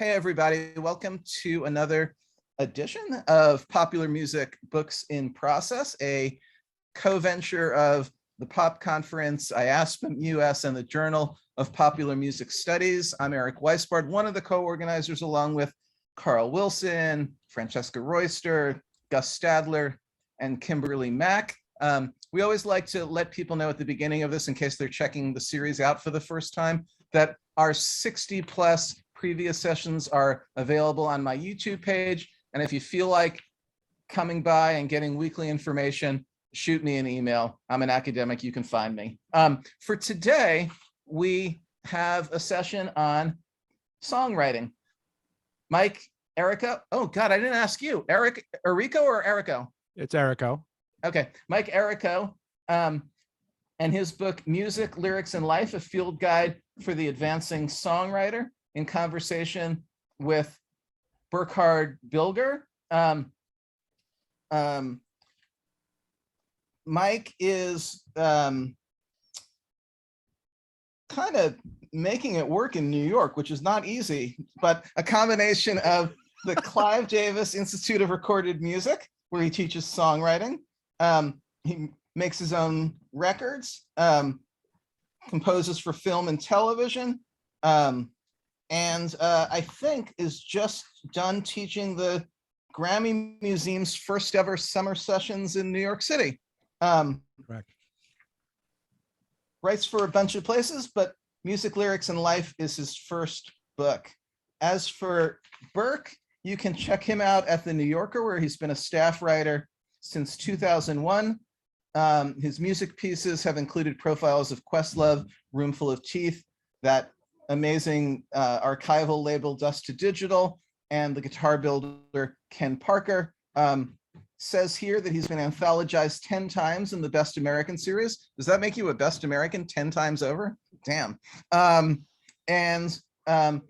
Hey, everybody. Welcome to another edition of Popular Music Books in Process, a co-venture of the Pop Conference, IASPM US, and the Journal of Popular Music Studies. I'm Eric Weisbard, one of the co-organizers, along with Carl Wilson, Francesca Royster, Gus Stadler, and Kimberly Mack. We always like to let people know at the beginning of this, in case they're checking the series out for the first time, that our 60 plus previous sessions are available on my YouTube page. And if you feel like coming by and getting weekly information, shoot me an email. I'm an academic, you can find me. For today, we have a session on songwriting. Mike Errico, oh God, I didn't ask you. Eric Errico or Errico? It's Errico. Okay, Mike Errico and his book, Music, Lyrics, and Life, a Field Guide for the Advancing Songwriter, in conversation with Burkhard Bilger. Mike is kind of making it work in New York, which is not easy, but a combination of the Clive Davis Institute of Recorded Music, where he teaches songwriting. He makes his own records, composes for film and television, and I think is just done teaching the Grammy Museum's first ever summer sessions in New York City. Correct. Writes for a bunch of places, but Music, Lyrics, and Life is his first book. As for Burke, you can check him out at The New Yorker, where he's been a staff writer since 2001. His music pieces have included profiles of Questlove, Roomful of Teeth, that amazing archival label Dust to Digital, and the guitar builder Ken Parker. Says here that he's been anthologized 10 times in the Best American series. Does that make you a Best American 10 times over? Damn. As an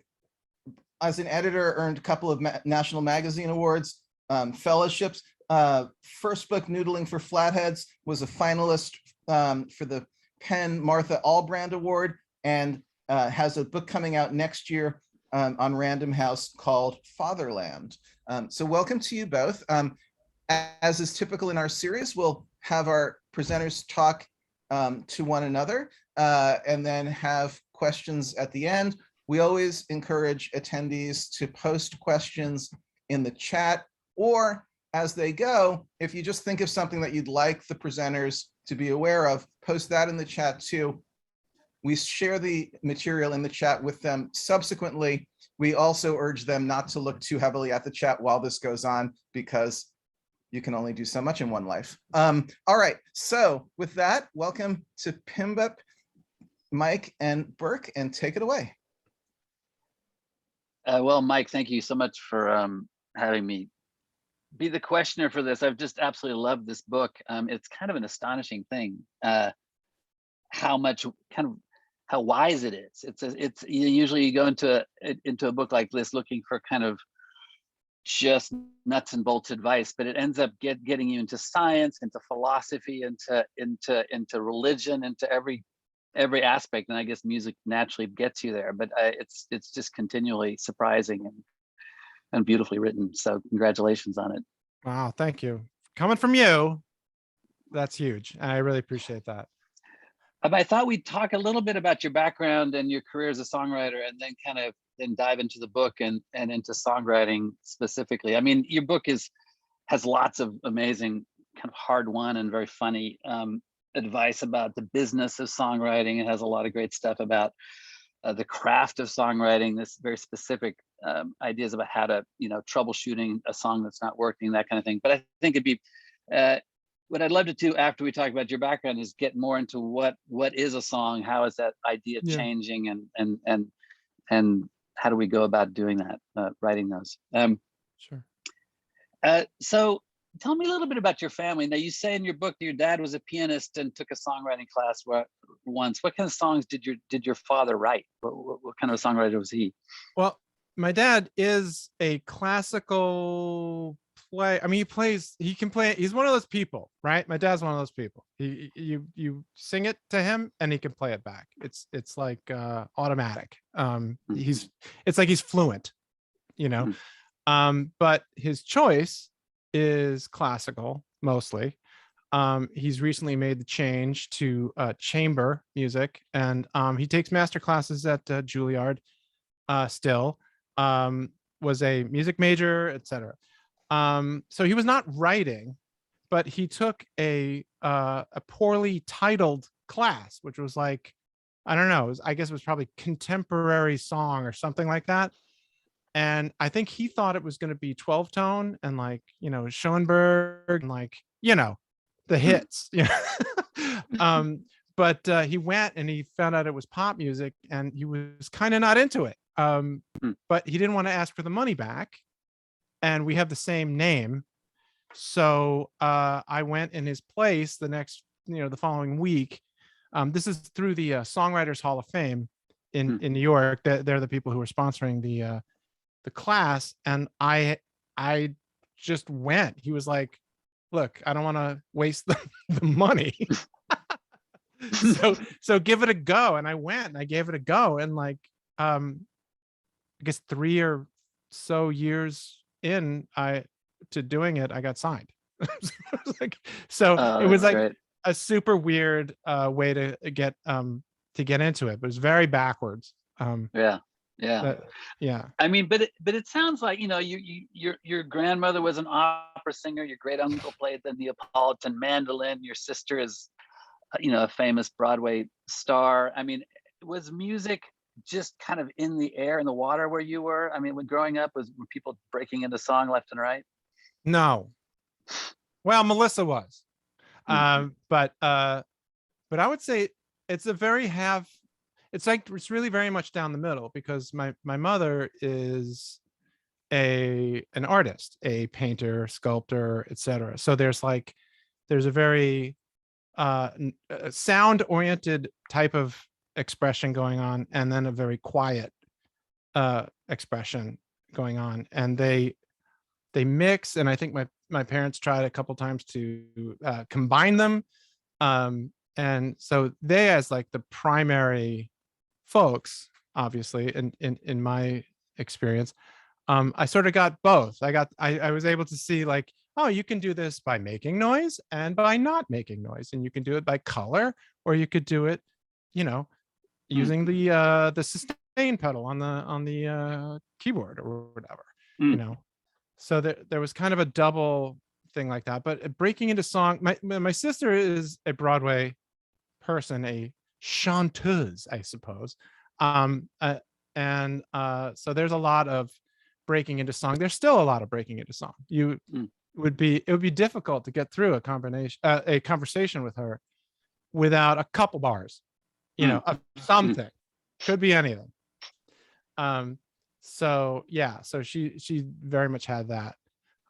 editor, earned a couple of national magazine awards, fellowships. First book, Noodling for Flatheads, was a finalist for the Penn Martha Allbrand Award, and has a book coming out next year on Random House called Fatherland. So welcome to you both. As is typical in our series, we'll have our presenters talk to one another and then have questions at the end. We always encourage attendees to post questions in the chat, or as they go, if you just think of something that you'd like the presenters to be aware of, post that in the chat too. We share the material in the chat with them subsequently. We also urge them not to look too heavily at the chat while this goes on, because you can only do so much in one life. All right, so with that, welcome to PMBiP, Mike and Burke, and take it away. Well, Mike, thank you so much for having me be the questioner for this. I've just absolutely loved this book. It's kind of an astonishing thing, how wise it is. It's usually you go into a book like this looking for kind of just nuts and bolts advice, but it ends up getting you into science, into philosophy, into religion, into every aspect. And I guess music naturally gets you there, but it's just continually surprising and beautifully written. So congratulations on it. Wow, thank you. Coming from you, that's huge. I really appreciate that. I thought we'd talk a little bit about your background and your career as a songwriter, and then then dive into the book and into songwriting specifically. I mean, your book has lots of amazing, kind of hard-won and very funny advice about the business of songwriting. It has a lot of great stuff about the craft of songwriting, this very specific ideas about how to, troubleshooting a song that's not working, that kind of thing. But I think it'd be, what I'd love to do after we talk about your background is get more into what is a song, how is that idea changing, and how do we go about doing that, writing those. Sure. So tell me a little bit about your family. Now, you say in your book that your dad was a pianist and took a songwriting class once. What kind of songs did your father write? What kind of a songwriter was he? Well, my dad is a classical play. I mean, he can play. He's one of those people, right? My dad's one of those people. You sing it to him and he can play it back. It's like automatic. It's like he's fluent. you know. Mm. But his choice is classical mostly. He's recently made the change to chamber music, and he takes master classes at Juilliard still. Was a music major, etc. So he was not writing, but he took a poorly titled class, which was like, I don't know, I guess it was probably contemporary song or something like that. And I think he thought it was going to be 12 tone and like, Schoenberg and like, the hits. But he went and he found out it was pop music and he was kind of not into it. But he didn't want to ask for the money back. And we have the same name. So I went in his place the following week. This is through the Songwriters Hall of Fame in New York. They're the people who are sponsoring the class. And I just went. He was like, look, I don't want to waste the money. so give it a go. And I went and I gave it a go. And like, I guess 3 or so years in to doing it, I got signed. It was like great. a super weird way to get into it, but it's very backwards. Yeah. I mean, but it sounds like your grandmother was an opera singer, your great uncle played the Neapolitan mandolin, your sister is a famous Broadway star. I mean, was music just kind of in the air, in the water where you were? I mean, when growing up, were people breaking into song left and right? No. Well, Melissa was. But I would say it's it's really very much down the middle, because my mother is an artist, a painter, sculptor, etc. So there's a very sound oriented type of expression going on, and then a very quiet expression going on, and they mix. And I think my parents tried a couple times to combine them, and so they, as like the primary folks, obviously in my experience, I sort of got both. I was able to see like, oh, you can do this by making noise and by not making noise, and you can do it by color, or you could do it using the sustain pedal on the keyboard or whatever. So there was kind of a double thing like that. But breaking into song, my sister is a Broadway person, a chanteuse, I suppose. So there's a lot of breaking into song. There's still a lot of breaking into song. It would be difficult to get through a conversation with her without a couple bars, of something. Could be anything. So she very much had that.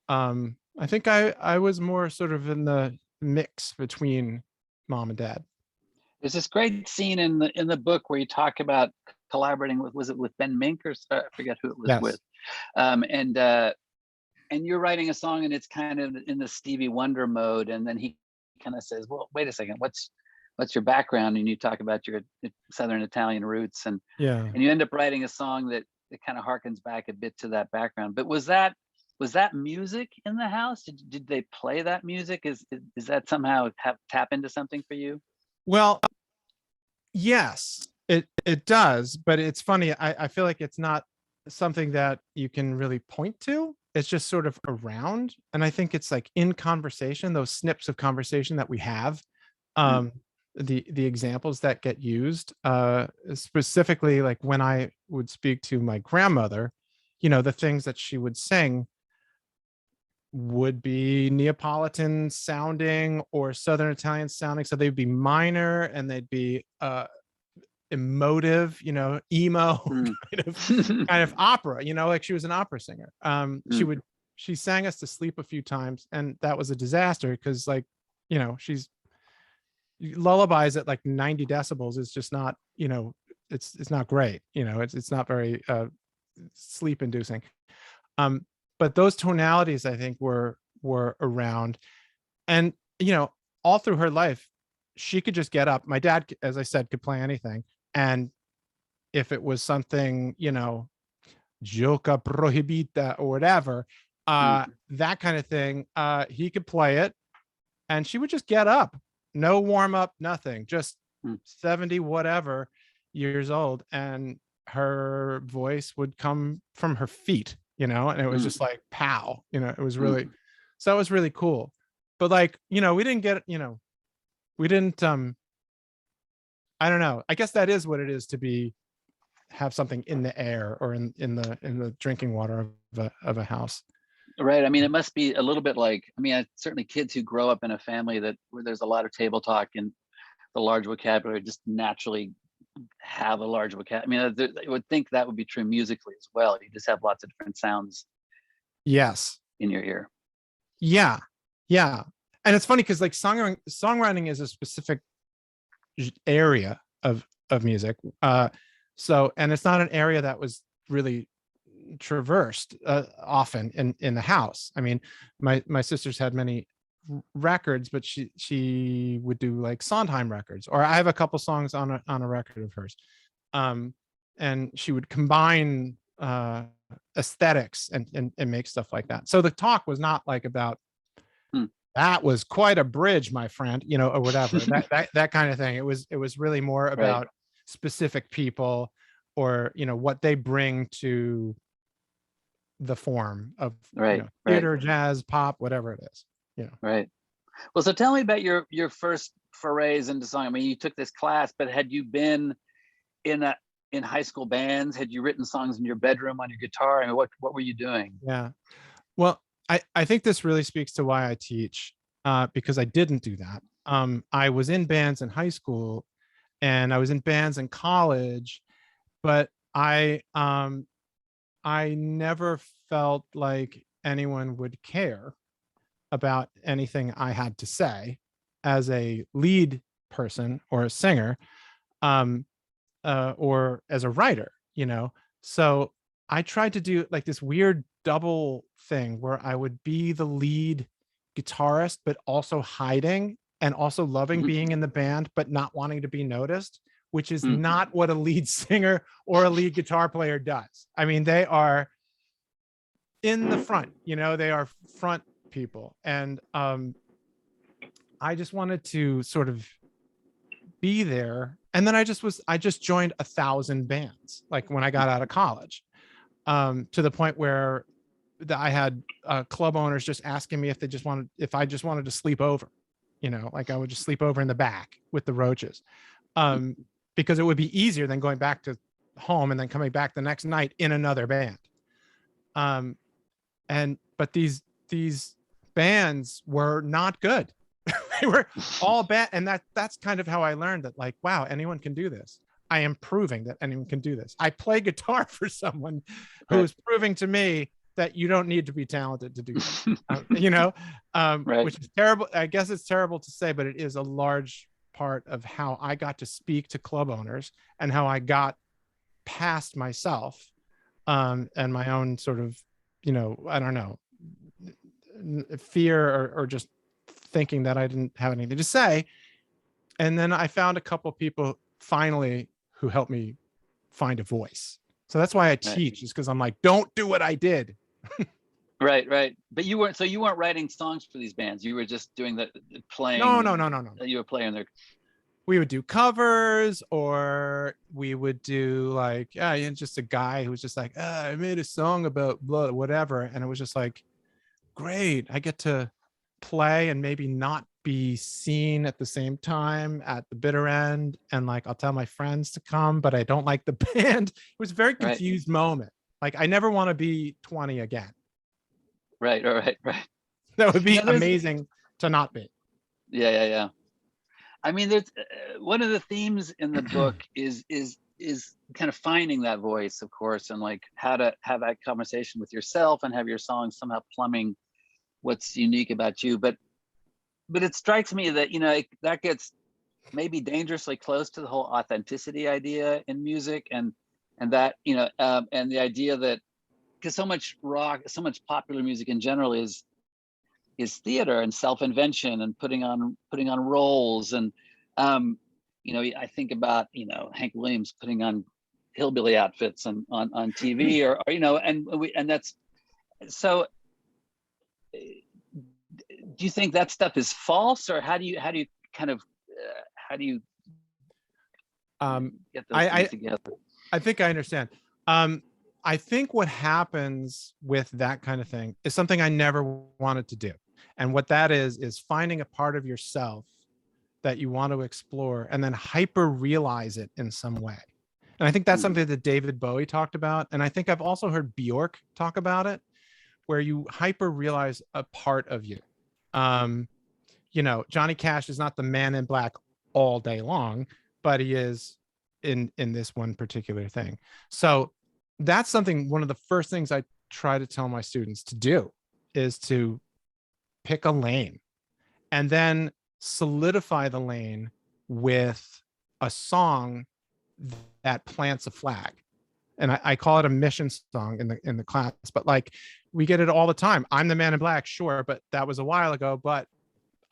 I think I was more sort of in the mix between mom and dad. There's this great scene in the book where you talk about collaborating with Ben Mink, or I forget who it was with. And you're writing a song and it's kind of in the Stevie Wonder mode, and then he kind of says, well, wait a second, what's your background? And you talk about your Southern Italian roots, and you end up writing a song that kind of harkens back a bit to that background. But was that music in the house? Did they play that music? Is that somehow tap into something for you? Well, yes, it does, but it's funny. I feel like it's not something that you can really point to. It's just sort of around, and I think it's like in conversation, those snips of conversation that we have, the examples that get used, specifically like when I would speak to my grandmother, the things that she would sing would be Neapolitan sounding or Southern Italian sounding. So they'd be minor and they'd be emotive, emo kind of opera, like she was an opera singer. She sang us to sleep a few times, and that was a disaster because she's lullabies at like 90 decibels is just not, it's not great. It's not very sleep inducing. But those tonalities, I think, were around, and all through her life, she could just get up. My dad, as I said, could play anything, and if it was something Joka Prohibita or whatever, that kind of thing. He could play it, and she would just get up, no warm up, nothing, just 70 whatever years old, and her voice would come from her feet, and it was just like pow, it was really, so it was really cool. But like, we didn't get, we didn't, I don't know. I guess that is what it is to have something in the air or in the drinking water of a house. Right. I mean, it must be a little bit like, certainly kids who grow up in a family where there's a lot of table talk and the large vocabulary just naturally have a large vocabulary. I would think that would be true musically as well. You just have lots of different sounds. Yes. In your ear. Yeah. Yeah. And it's funny because like songwriting is a specific area of music. So, and it's not an area that was really traversed often in the house. I mean, my sisters had many records, but she would do like Sondheim records, or I have a couple songs on a record of hers. And she would combine aesthetics and make stuff like that. So the talk was not like about that was quite a bridge, my friend, or whatever, that kind of thing. It was really more about specific people, or what they bring to the form of theater, jazz, pop, whatever it is. Right. Well, so tell me about your first forays into song. I mean, you took this class, but had you been in high school bands? Had you written songs in your bedroom on your guitar? I mean, what were you doing? Yeah. Well, I think this really speaks to why I teach, because I didn't do that. I was in bands in high school and I was in bands in college, but I never felt like anyone would care about anything I had to say as a lead person or a singer, or as a writer, So I tried to do like this weird double thing where I would be the lead guitarist, but also hiding and also loving being in the band, but not wanting to be noticed, which is not what a lead singer or a lead guitar player does. I mean, they are in the front, they are front people. And I just wanted to sort of be there. And then I just joined 1,000 bands, like when I got out of college, to the point where I had club owners just asking me if I just wanted to sleep over, like I would just sleep over in the back with the Roaches, because it would be easier than going back to home and then coming back the next night in another band. But these bands were not good. They were all bad. And that's kind of how I learned that, like, wow, anyone can do this. I am proving that anyone can do this. I play guitar for someone who is proving to me that you don't need to be talented to do that. Which is terrible. I guess it's terrible to say, but it is a large part of how I got to speak to club owners and how I got past myself, and my own sort of, I don't know, fear or just thinking that I didn't have anything to say. And then I found a couple people finally who helped me find a voice. So that's why I teach, is because I'm like, don't do what I did. Right. But you weren't writing songs for these bands. You were just doing the playing. No. You were playing their. We would do covers, or we would do like, just a guy who was just like, I made a song about blah, whatever. And it was just like, great. I get to play and maybe not be seen at the same time at the bitter end. And like, I'll tell my friends to come, but I don't like the band. It was a very confused moment. Like, I never want to be 20 again. Right. That would be amazing to not be. Yeah. I mean, there's one of the themes in the book is kind of finding that voice, of course, and like how to have that conversation with yourself and have your songs somehow plumbing what's unique about you. But it strikes me that, that gets maybe dangerously close to the whole authenticity idea in music, and that, and the idea that, because so much rock, so much popular music in general is theater and self-invention and putting on roles. And I think about Hank Williams putting on hillbilly outfits on TV or and that's so. Do you think that stuff is false, or how do you kind of how do you get those things together? I think I understand. I think what happens with that kind of thing is something I never wanted to do. And what that is finding a part of yourself that you want to explore and then hyper realize it in some way. And I think that's something that David Bowie talked about. And I think I've also heard Bjork talk about it, where you hyper realize a part of you. Johnny Cash is not the man in black all day long, but he is in this one particular thing. So that's one of the first things I try to tell my students to do is to pick a lane and then solidify the lane with a song that plants a flag. And I call it a mission song in the class, but like we get it all the time. I'm the man in black, sure, but that was a while ago. But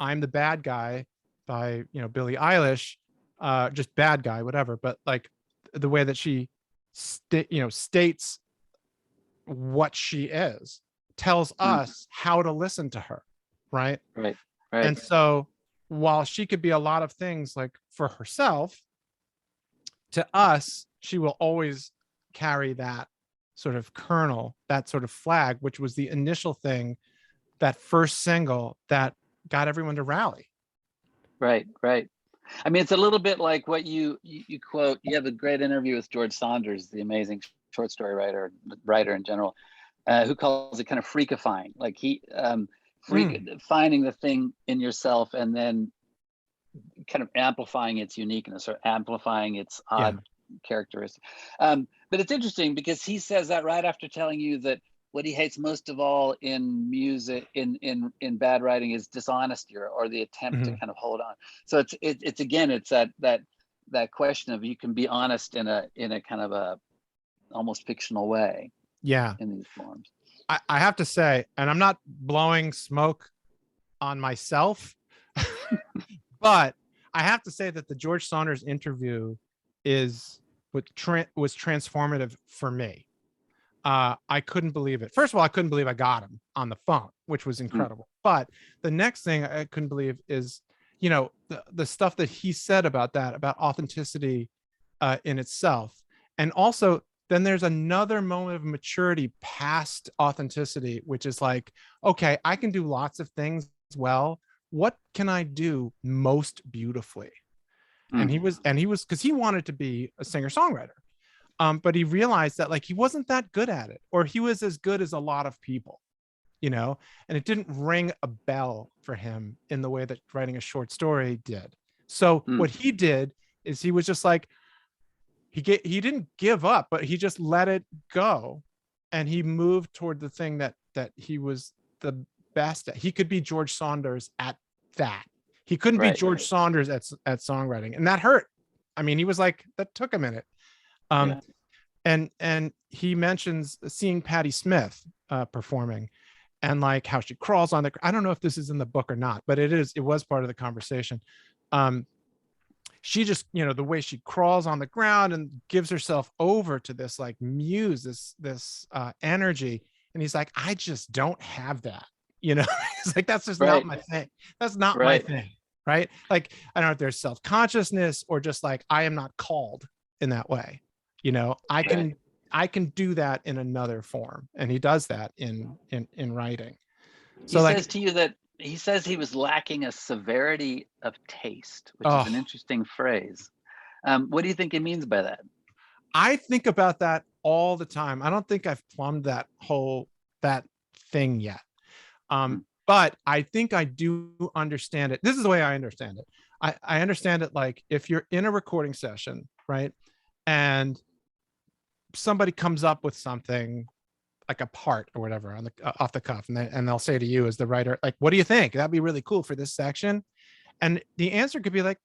I'm the bad guy by Billie Eilish, just bad guy, whatever. But like the way that she states what she is tells us how to listen to her, right? Right. And so while she could be a lot of things, like for herself, to us, she will always carry that sort of kernel, that sort of flag, which was the initial thing, that first single that got everyone to rally. Right. I mean, it's a little bit like what you quote. You have a great interview with George Saunders, the amazing short story writer in general, who calls it kind of freakifying, like finding the thing in yourself and then kind of amplifying its uniqueness or amplifying its odd characteristic. But it's interesting because he says that right after telling you that what he hates most of all in music, in bad writing, is dishonesty or the attempt to kind of hold on. So it's again, it's that question of you can be honest in a kind of a almost fictional way. Yeah. In these forms. I have to say, and I'm not blowing smoke on myself, but I have to say that the George Saunders interview was transformative for me. I couldn't believe it. First of all, I couldn't believe I got him on the phone, which was incredible. But the next thing I couldn't believe is, the stuff that he said about authenticity in itself. And also, then there's another moment of maturity past authenticity, which is like, okay, I can do lots of things well. What can I do most beautifully? And he was because he wanted to be a singer-songwriter. But he realized that like he wasn't that good at it, or he was as good as a lot of people, and it didn't ring a bell for him in the way that writing a short story did. So what he did is he was just like, he didn't give up, but he just let it go. And he moved toward the thing that he was the best at. He could be George Saunders at that. He couldn't be George Saunders at songwriting. And that hurt. I mean, he was like, that took a minute. And he mentions seeing Patti Smith performing and like how she crawls on I don't know if this is in the book or not, but it was part of the conversation. She just, the way she crawls on the ground and gives herself over to this like muse, this energy. And he's like, I just don't have that, He's like, that's just not my thing. That's not my thing. Right. Like, I don't know if there's self-consciousness or just like, I am not called in that way. I can do that in another form. And he does that in writing. So he says to you that he says he was lacking a severity of taste, which is an interesting phrase. What do you think he means by that? I think about that all the time. I don't think I've plumbed that thing yet. But I think I do understand it. This is the way I understand it. I understand it like if you're in a recording session, right? And somebody comes up with something like a part or whatever on off the cuff, and they'll say to you as the writer, like, what do you think? That'd be really cool for this section. And the answer could be like,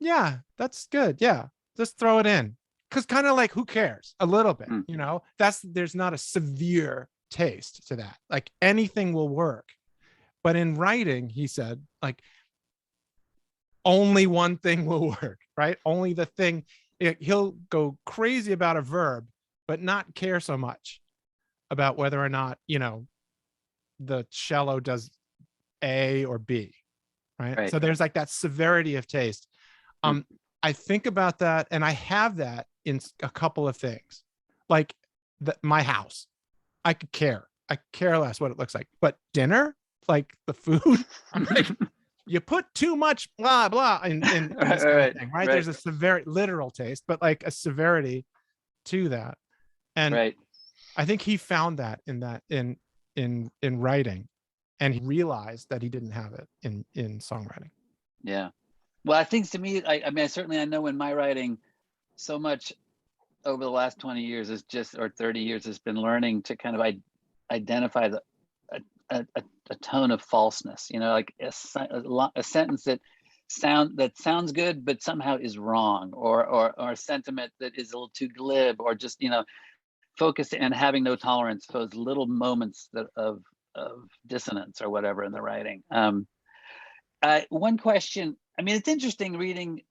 yeah, that's good. Yeah, just throw it in. Because kind of like, who cares? A little bit, there's not a severe taste to that. Like anything will work. But in writing, he said, like, only one thing will work, right? Only the thing He'll go crazy about a verb, but not care so much about whether or not, the cello does A or B, right? Right. So there's like that severity of taste. I think about that, and I have that in a couple of things, like my house. I could care less what it looks like, but dinner, like the food, I'm like, you put too much blah blah in this kind of thing, right? There's a severe literal taste, but like a severity to that. And I think he found that in writing, and he realized that he didn't have it in songwriting. Yeah. Well, I think to me, I mean, I know in my writing, so much over the last 20 years is just, or 30 years, has been learning to kind of identify a tone of falseness, like a sentence that sounds good, but somehow is wrong, or a sentiment that is a little too glib, or just, focused and having no tolerance for those little moments of dissonance or whatever in the writing. One question, I mean, it's interesting reading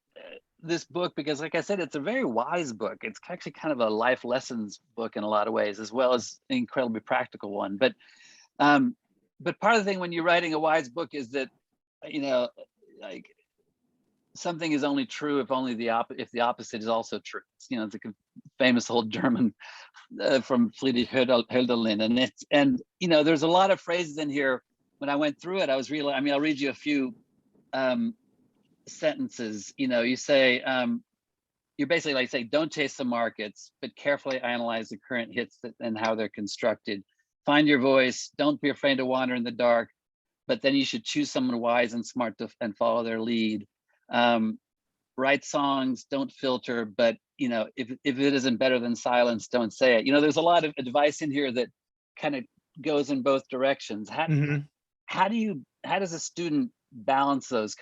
this book because, like I said, it's a very wise book. It's actually kind of a life lessons book in a lot of ways, as well as an incredibly practical one. But part of the thing when you're writing a wise book is that, like, something is only true if the opposite is also true. It's like a famous old German from Friedrich Hölderlin, and there's a lot of phrases in here. When I went through it, I'll read you a few sentences. You say, you're basically like say, don't chase the markets, but carefully analyze the current hits and how they're constructed. Find your voice. Don't be afraid to wander in the dark, but then you should choose someone wise and smart and follow their lead. Write songs, don't filter, but if it isn't better than silence, don't say it. There's a lot of advice in here that kind of goes in both directions. How does a student balance those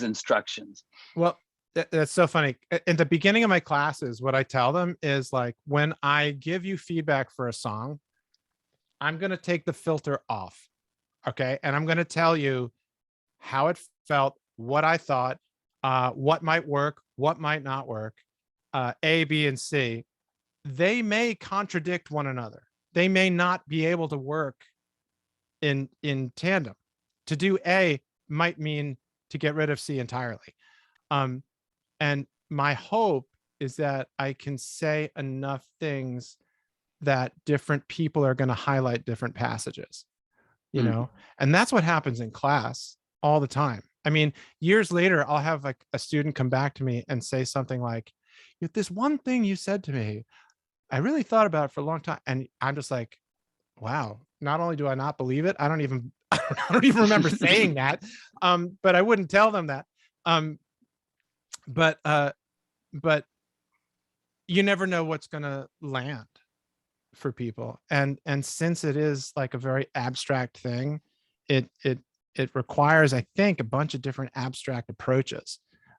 instructions? Well, that's so funny. In the beginning of my classes, what I tell them is, like, when I give you feedback for a song, I'm going to take the filter off. Okay. And I'm going to tell you how it felt, what I thought, what might work, what might not work, A, B, and C. They may contradict one another. They may not be able to work in tandem. To do A might mean to get rid of C entirely. And my hope is that I can say enough things that different people are going to highlight different passages, and that's what happens in class all the time. I mean, years later, I'll have like a student come back to me and say something like, this one thing you said to me, I really thought about it for a long time. And I'm just like, wow, not only do I not believe it, I don't even remember saying that. But I wouldn't tell them that. But you never know what's going to land for people. And since it is like a very abstract thing, it requires, I think, a bunch of different abstract approaches.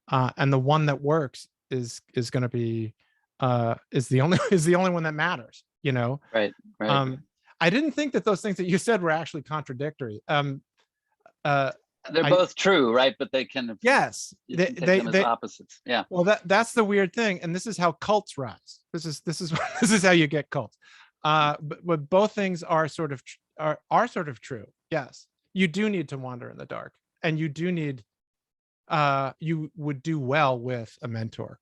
And the one that works is going to be, is the only one that matters, Right. I didn't think that those things that you said were actually contradictory. They're both true, right? But they kind of, yes, they as opposites. Yeah. Well, that's the weird thing, and this is how cults rise. This is how you get cults. But both things are sort of true. Yes, you do need to wander in the dark, and you do need. You would do well with a mentor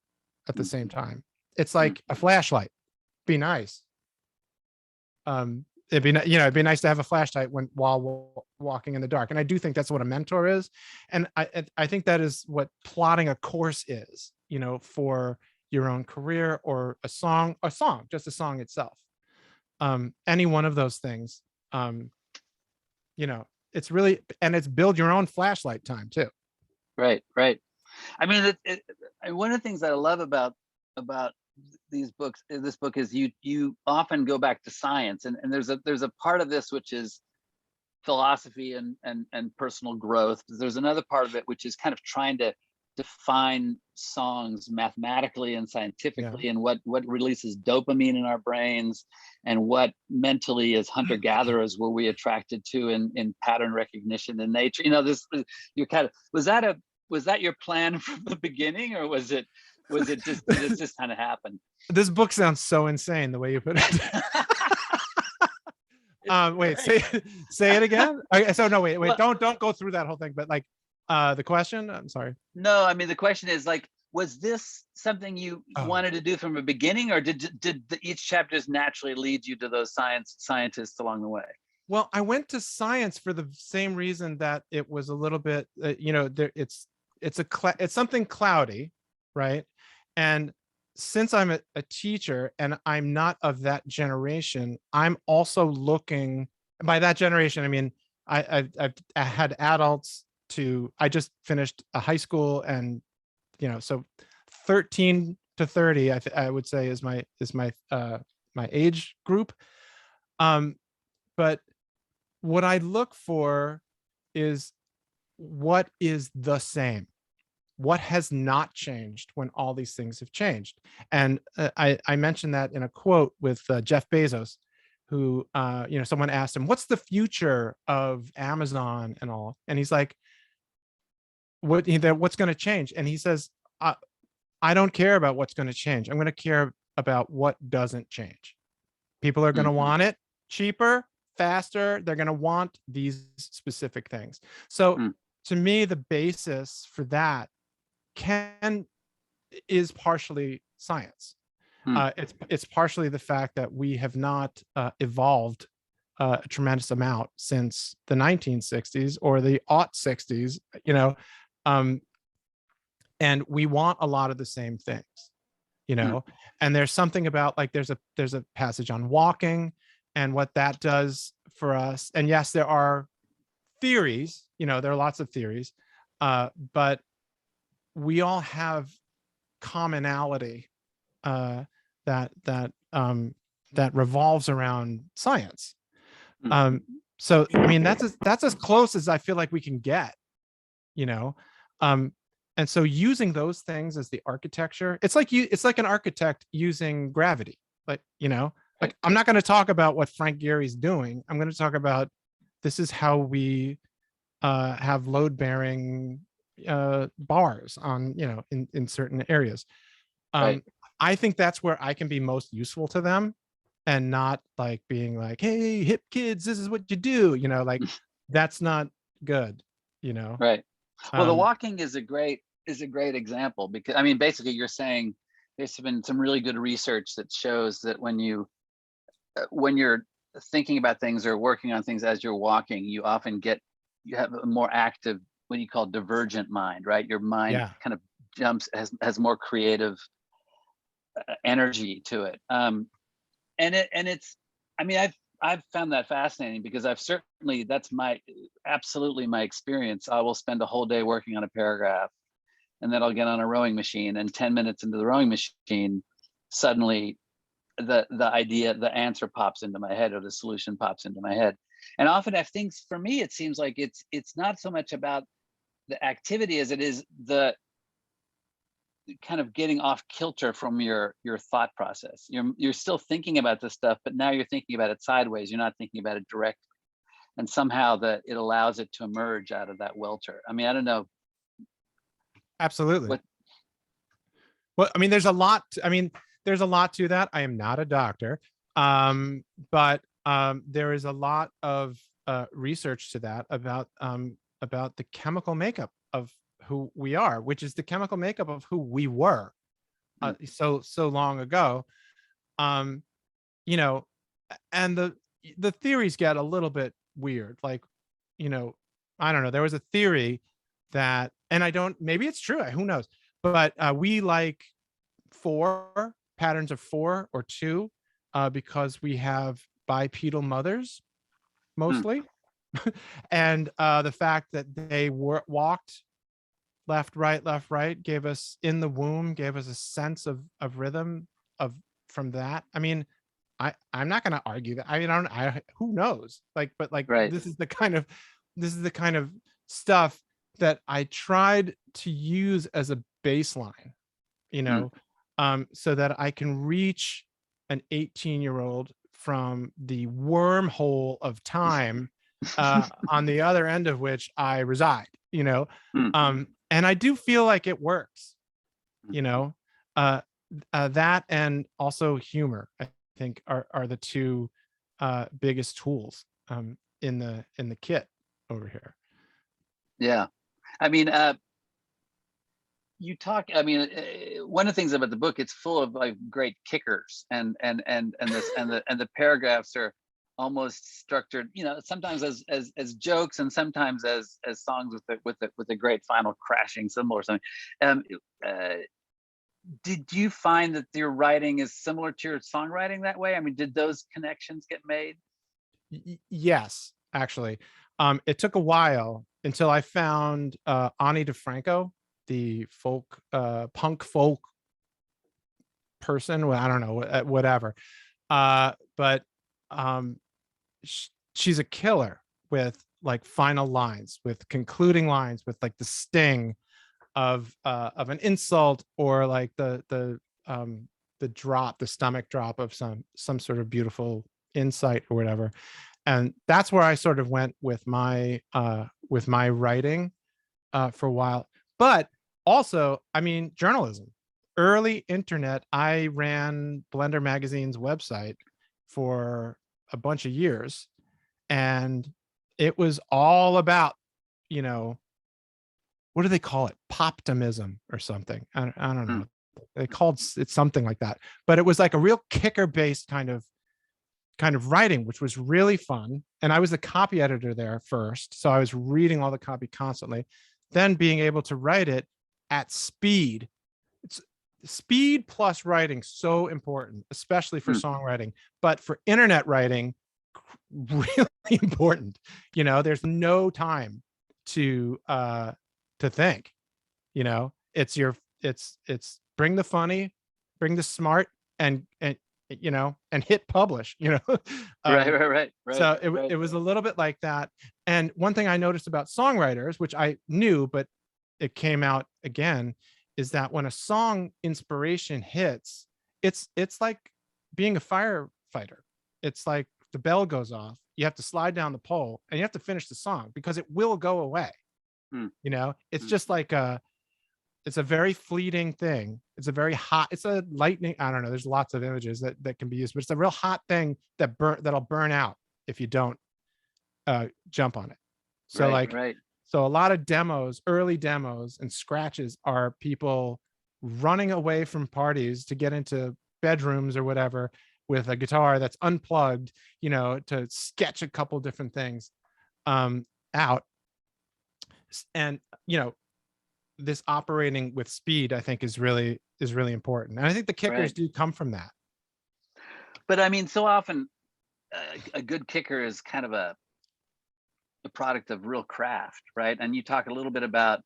at the same time. It's like a flashlight. Be nice. It'd be nice to have a flashlight while walking in the dark. And I do think that's what a mentor is. And I think that is what plotting a course is, for your own career or just a song itself. Any one of those things, it's really, and it's build your own flashlight time too. Right. I mean, one of the things that I love about this book is you often go back to science, and there's a part of this which is philosophy and personal growth. There's another part of it which is kind of trying to define songs mathematically and scientifically, and what releases dopamine in our brains, and what mentally as hunter-gatherers were we attracted to in pattern recognition in nature. Was that your plan from the beginning, or was it Was it just, did it just kind of happen? This book sounds so insane the way you put it. Wait, say it again. Okay, so no, wait, Well, don't go through that whole thing. But like, the question. I'm sorry. no, I mean, the question is like, was this something you Oh. wanted to do from the beginning, or did each chapter just naturally lead you to those scientists along the way? Well, I went to science for the same reason that it was a little bit, it's something cloudy, right? And since I'm a teacher and I'm not of that generation, I'm also looking, by that generation, I mean, I've had adults I just finished a high school, and so 13 to 30, I would say is my my age group. But what I look for is what is the same, what has not changed when all these things have changed. And I mentioned that in a quote with Jeff Bezos, who someone asked him, what's the future of Amazon and all, and he's like, what's going to change? And he says, I don't care about what's going to change. I'm going to care about what doesn't change. People are going to want it cheaper, faster. They're going to want these specific things. So to me, the basis for that is partially science. It's partially the fact that we have not evolved a tremendous amount since the 1960s or the aught 60s, and we want a lot of the same things, and there's something about, like, there's a passage on walking and what that does for us. And yes, there are theories, there are lots of theories, but we all have commonality that revolves around science. So I mean, that's as close as I feel like we can get, and so using those things as the architecture, it's like an architect using gravity, like, like, I'm not going to talk about what Frank Gehry's doing. I'm going to talk about, this is how we have load bearing bars on, in certain areas. Right. I think that's where I can be most useful to them, and not like being like, hey, hip kids, this is what you do, like, that's not good, Right. Well, the walking is a great example, because I mean, basically you're saying there's been some really good research that shows that when you're thinking about things or working on things as you're walking, you often you have a more active, what you call divergent mind, right? Your mind kind of has more creative energy to it. And it's, I mean, I've found that fascinating, because that's absolutely my experience. I will spend a whole day working on a paragraph, and then I'll get on a rowing machine, and 10 minutes into the rowing machine, suddenly the idea, the answer pops into my head, or the solution pops into my head. And often for me, it seems like it's not so much about the activity as it is the kind of getting off kilter from your thought process. You're still thinking about this stuff, but now you're thinking about it sideways. You're not thinking about it directly. And somehow that it allows it to emerge out of that welter. I mean, I don't know. Absolutely. Well, I mean, there's a lot to that. I am not a doctor, but there is a lot of research to that about the chemical makeup of who we are, which is the chemical makeup of who we were so long ago. And the theories get a little bit weird. Like, I don't know. There was a theory that, and maybe it's true, who knows, but we like 4 patterns of 4 or 2 because we have bipedal mothers mostly. And the fact that they walked left, right, gave us, in the womb, gave us a sense of rhythm from that. I mean, I'm not going to argue that. I mean, who knows? Like, but like, right. This is the kind of stuff that I tried to use as a baseline, so that I can reach an 18-year-old from the wormhole of time on the other end of which I reside, and I do feel like it works, that and also humor, I think, are the two biggest tools in the kit over here. Yeah. I mean, you talk, I mean, one of the things about the book, it's full of like great kickers, and the paragraphs are almost structured, you know, sometimes as jokes, and sometimes as songs with a great final crashing cymbal or something. Did you find that your writing is similar to your songwriting that way? I mean, did those connections get made? Yes, actually. It took a while until I found Ani DeFranco, the folk punk folk person. Well, I don't know, whatever. But she's a killer with like final lines, with concluding lines, with like the sting of an insult, or like the drop, the stomach drop of some sort of beautiful insight or whatever. And that's where I sort of went with my writing for a while. But also, I mean, journalism, early internet. I ran Blender Magazine's website for a bunch of years, and it was all about, you know, what do they call it? Poptimism or something. I don't know. They called it something like that. But it was like a real kicker based kind of writing, which was really fun. And I was the copy editor there first, so I was reading all the copy constantly. Then being able to write it at speed. It's speed plus writing, so important, especially for songwriting, but for internet writing, really important. You know, there's no time to think. You know, it's bring the funny, bring the smart, and you know, and hit publish, you know. Right. So it was a little bit like that. And one thing I noticed about songwriters, which I knew, but it came out again, is that when a song inspiration hits, it's like being a firefighter. It's like the bell goes off, you have to slide down the pole, and you have to finish the song, because it will go away. You know, it's just like it's a very fleeting thing. It's a very hot, it's a lightning, I don't know, there's lots of images that can be used, but it's a real hot thing that'll burn out if you don't jump on it. So so a lot of demos, early demos and scratches, are people running away from parties to get into bedrooms or whatever with a guitar that's unplugged, you know, to sketch a couple different things out. And, you know, this operating with speed, I think, is really important. And I think the kickers do come from that. But I mean, so often a good kicker is kind of a product of real craft, right? And you talk a little bit about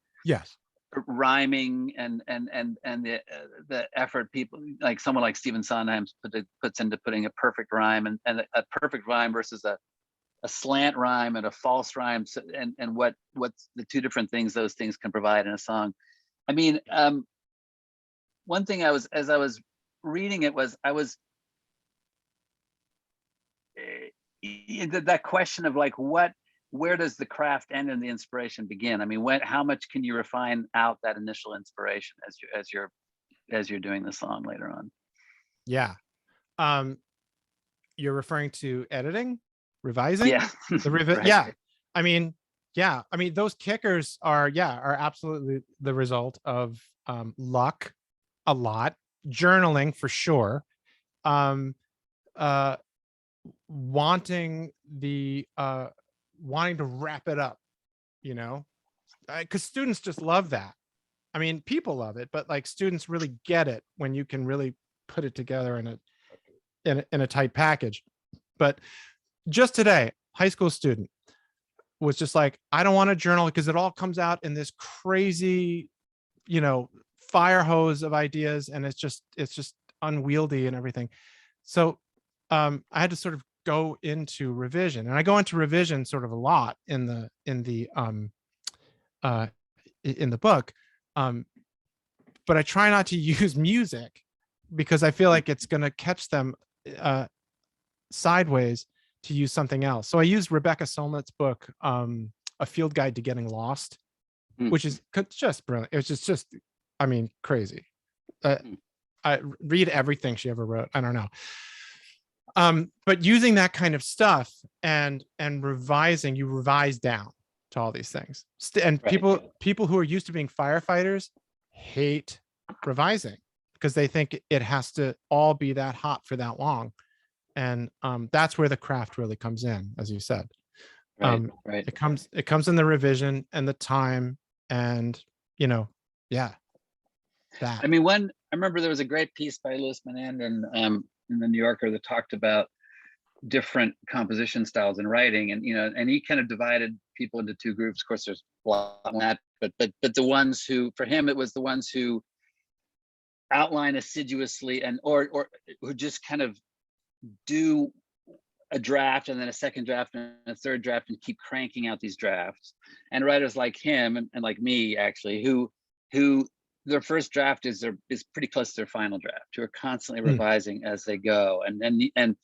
rhyming and the effort people, like someone like Stephen Sondheim puts into putting a perfect rhyme, and a perfect rhyme versus a slant rhyme and a false rhyme, so, and what's the two different things those things can provide in a song. I mean, one thing as I was reading it was, that question of like, where does the craft end and the inspiration begin? I mean, how much can you refine out that initial inspiration as you're doing the song later on? Yeah. You're referring to editing, revising? Yeah. Right. Yeah. I mean, those kickers are absolutely the result of luck, a lot, journaling for sure, wanting to wrap it up, you know, because students just love that. I mean, people love it, but like students really get it when you can really put it together in a tight package. But just today, high school student was just like, I don't want to journal because it all comes out in this crazy, you know, fire hose of ideas, and it's just unwieldy and everything. So I had to sort of go into revision, and I go into revision sort of a lot in the book, but I try not to use music because I feel like it's going to catch them sideways to use something else. So I used Rebecca Solnit's book, A Field Guide to Getting Lost, which is just brilliant. It was just I mean, crazy. read everything she ever wrote. I don't know. But using that kind of stuff and revising, you revise down to all these things. And Right. people who are used to being firefighters hate revising because they think it has to all be that hot for that long. And that's where the craft really comes in, as you said. Right. It comes in the revision and the time, and yeah, that. I mean, I remember there was a great piece by Louis Menandin in the New Yorker that talked about different composition styles in writing, and and he kind of divided people into two groups. Of course, there's a lot on that, but the ones who, for him, it was the ones who outline assiduously and or who just kind of do a draft and then a second draft and a third draft and keep cranking out these drafts. And writers like him and like me, actually, who their first draft is pretty close to their final draft, who are constantly revising as they go. And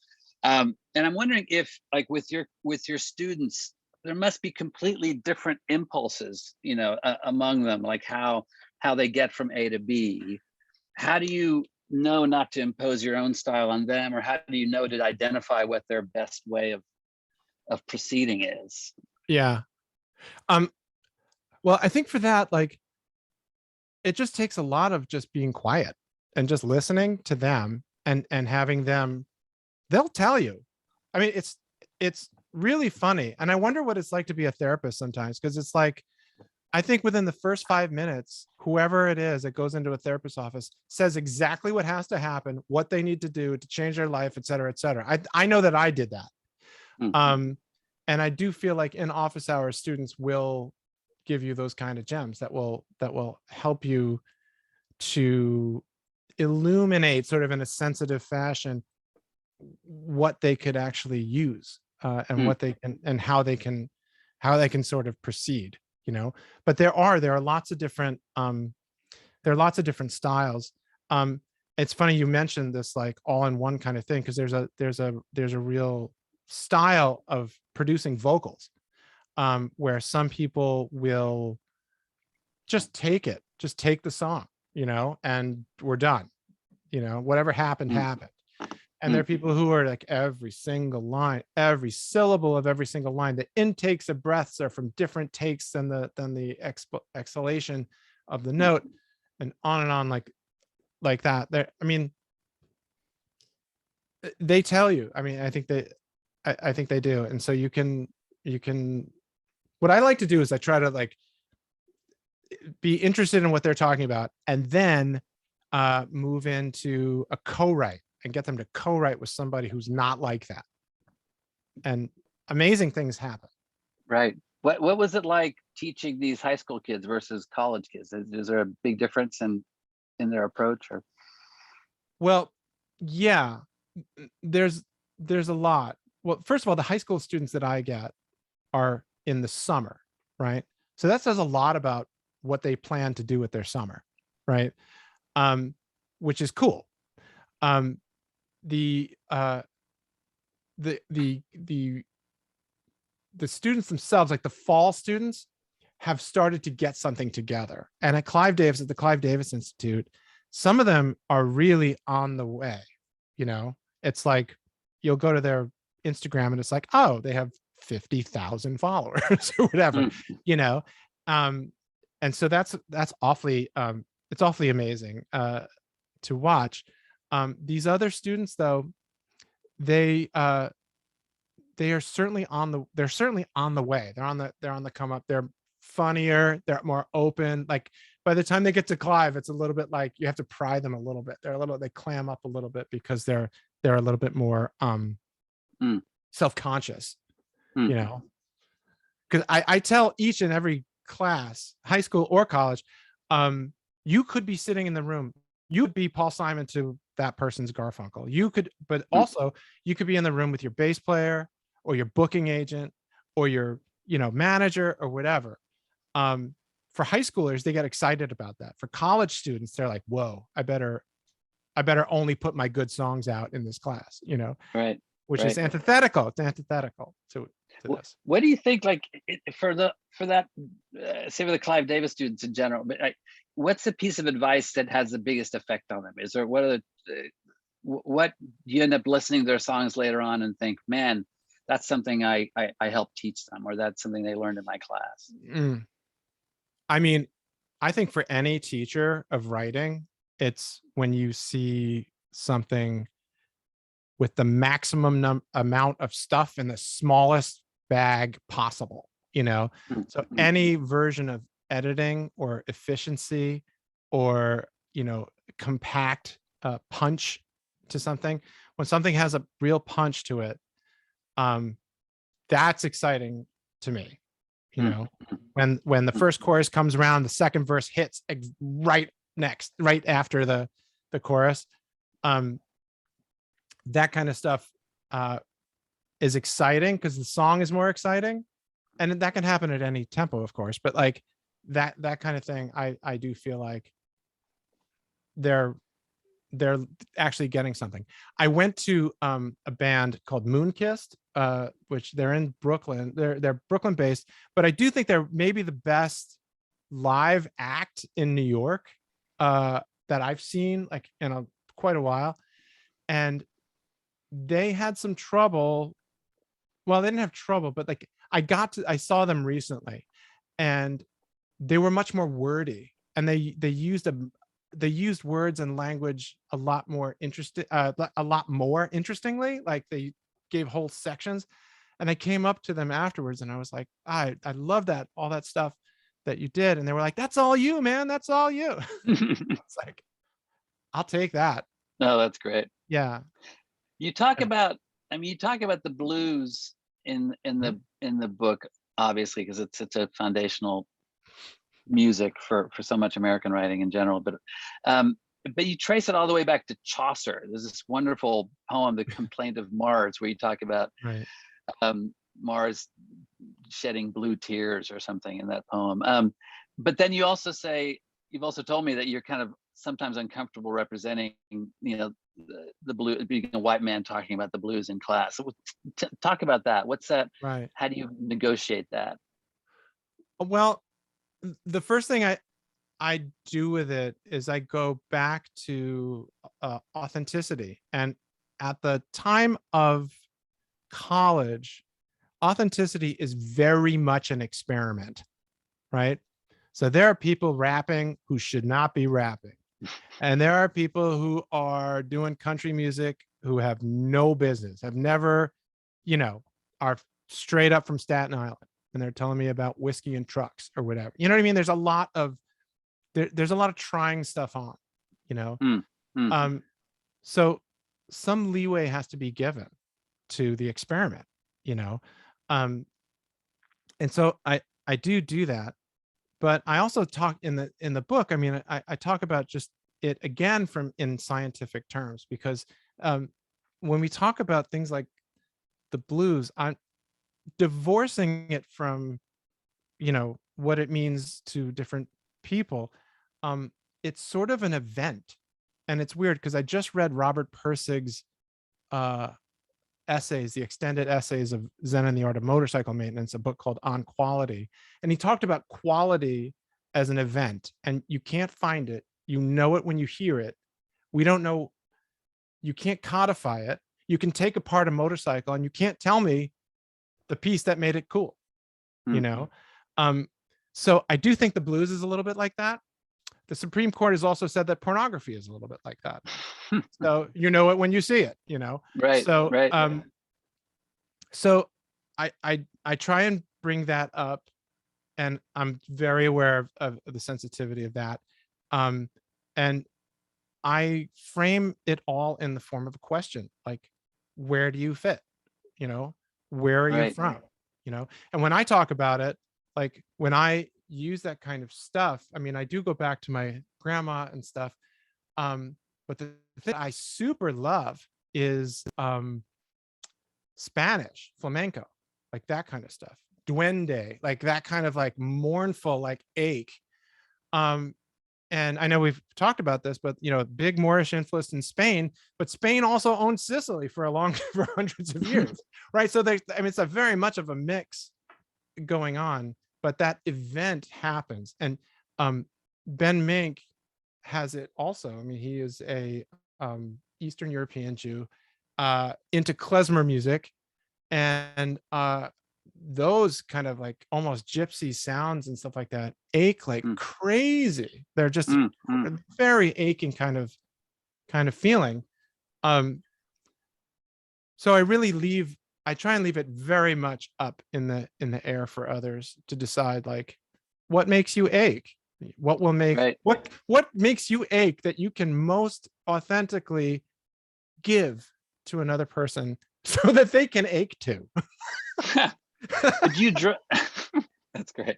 I'm wondering if, like, with your students, there must be completely different impulses, among them, like how they get from A to B. How do you know not to impose your own style on them, or how do you know to identify what their best way of proceeding is? Yeah. Well, I think for that, like, it just takes a lot of just being quiet and just listening to them and having them, they'll tell you. I mean, it's really funny. And I wonder what it's like to be a therapist sometimes, because it's like, I think within the first 5 minutes, whoever it is that goes into a therapist's office says exactly what has to happen, what they need to do to change their life, et cetera, et cetera. I know that I did that. Mm-hmm. And I do feel like in office hours, students will give you those kind of gems that will help you to illuminate, sort of in a sensitive fashion, what they could actually use and what they can, and how they can sort of proceed. But there are lots of different styles. It's funny you mentioned this, like, all-in-one kind of thing, because there's a real style of producing vocals where some people will just take the song, and we're done. Whatever happened happened. And there are people who are like, every single line, every syllable of every single line, the intakes of breaths are from different takes than the exhalation of the note, and on, like that. I mean, they tell you. I mean, I think they do. And so you can. What I like to do is I try to, like, be interested in what they're talking about, and then move into a co-write and get them to co-write with somebody who's not like that. And amazing things happen. Right. What was it like teaching these high school kids versus college kids? Is there a big difference in their approach? Or? Well, yeah, there's a lot. Well, first of all, the high school students that I get are in the summer, right? So that says a lot about what they plan to do with their summer, right? Which is cool. The students themselves, like the fall students, have started to get something together. And at the Clive Davis Institute, some of them are really on the way. It's like, you'll go to their Instagram and it's like, oh, they have 50,000 followers or whatever, and so that's awfully it's awfully amazing to watch. These other students, though, they are certainly on the way. They're on the come up. They're funnier. They're more open. Like, by the time they get to Clive, it's a little bit like you have to pry them a little bit. They clam up a little bit because they're a little bit more self-conscious, because I tell each and every class, high school or college, you could be sitting in the room. You would be Paul Simon to that person's Garfunkel. You could, but also you could be in the room with your bass player or your booking agent or your, manager or whatever. For high schoolers, they get excited about that. For college students, they're like, whoa, I better only put my good songs out in this class, Right. Which is antithetical. It's antithetical to this. What do you think, like, for that, say, for the Clive Davis students in general, but what's the piece of advice that has the biggest effect on them? Is there, what do you end up listening to their songs later on and think, man, that's something I helped teach them, or that's something they learned in my class? I mean, I think for any teacher of writing, it's when you see something with the maximum amount of stuff in the smallest bag possible, you know? So any version of editing or efficiency or, you know, compact punch to something, when something has a real punch to it, that's exciting to me. You know, when the first chorus comes around, the second verse hits right after the chorus. That kind of stuff is exciting because the song is more exciting, and that can happen at any tempo, of course. But like that kind of thing, I do feel like they're actually getting something. I went to a band called Moonkissed, which they're in Brooklyn. They're Brooklyn based, but I do think they're maybe the best live act in New York that I've seen like in quite a while. And they had some trouble. Well, they didn't have trouble, but like I saw them recently, and they were much more wordy, and they used words and language a lot more interestingly. Like they gave whole sections, and I came up to them afterwards and I was like, I love that, all that stuff that you did. And they were like, that's all you, man. That's all you. It's like, I'll take that. No, that's great. Yeah. You talk about, you talk about the blues in the book, obviously, because it's such a foundational music for so much American writing in general, but you trace it all the way back to Chaucer. There's this wonderful poem, The Complaint of Mars, where you talk about Mars shedding blue tears or something in that poem. But then you've also told me that you're kind of sometimes uncomfortable representing, you know, the blue, being a white man talking about the blues in class. So talk about that. What's that? Right. How do you negotiate that? Well, the first thing I do with it is I go back to authenticity. And at the time of college, authenticity is very much an experiment, right? So there are people rapping who should not be rapping. And there are people who are doing country music who have no business, have never, you know, are straight up from Staten Island, and they're telling me about whiskey and trucks or whatever. You know what I mean? There's a lot of trying stuff on, you know. So some leeway has to be given to the experiment, you know. And so I do that. But I also talk in the book. I mean, I talk about just it again in scientific terms, because when we talk about things like the blues, I'm divorcing it from, you know, what it means to different people. It's sort of an event, and it's weird because I just read Robert Pirsig's essays, the extended essays of Zen and the Art of Motorcycle Maintenance, a book called On Quality. And he talked about quality as an event, and you can't find it. You know it when you hear it. We don't know, you can't codify it. You can take apart a motorcycle and you can't tell me the piece that made it cool, you know? So I do think the blues is a little bit like that. The Supreme Court has also said that pornography is a little bit like that. So you know it when you see it, you know? Right. So, right. So I try and bring that up, and I'm very aware of the sensitivity of that. And I frame it all in the form of a question, like, where do you fit? You know, where are you from? You know, and when I talk about it, like when I use that kind of stuff, I mean, I do go back to my grandma and stuff. But the thing I super love is Spanish, flamenco, like that kind of stuff. Duende, like that kind of like mournful, like ache. And I know we've talked about this, but you know, big Moorish influence in Spain, but Spain also owned Sicily for for hundreds of years, right? So I mean, it's a very much of a mix going on, but that event happens. And Ben Mink has it also. I mean, he is a Eastern European Jew into klezmer music, and those kind of like almost gypsy sounds and stuff like that ache like crazy. They're just very aching kind of feeling. So I try and leave it very much up in the air for others to decide, like, what makes you ache, what will make what makes you ache that you can most authentically give to another person so that they can ache too. But you draw that's great.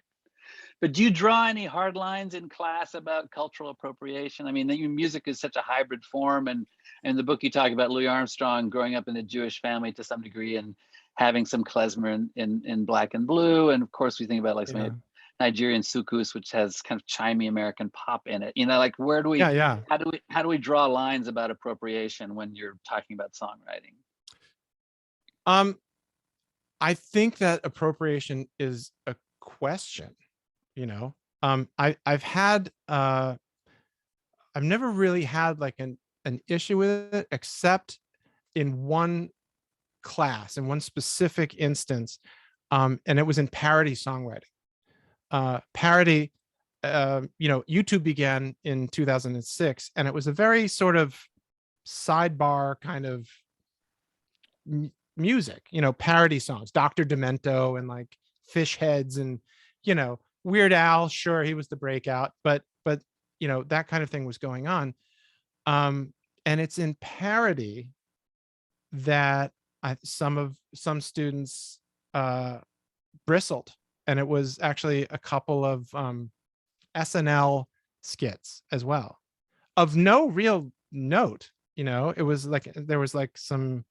But do you draw any hard lines in class about cultural appropriation? I mean, your music is such a hybrid form, and in the book you talk about Louis Armstrong growing up in a Jewish family to some degree and having some klezmer in Black and Blue, and of course we think about like some Nigerian soukous, which has kind of chimey American pop in it. You know, like where do we? How do we draw lines about appropriation when you're talking about songwriting? I think that appropriation is a question. You know, I've never really had like an issue with it, except in one class, in one specific instance, and it was in parody songwriting. Parody, YouTube began in 2006, and it was a very sort of sidebar kind of music, parody songs, Dr. Demento and like Fish Heads and, Weird Al, sure, he was the breakout, but that kind of thing was going on. And it's in parody that some students bristled, and it was actually a couple of SNL skits as well, of no real note. It was like there was like some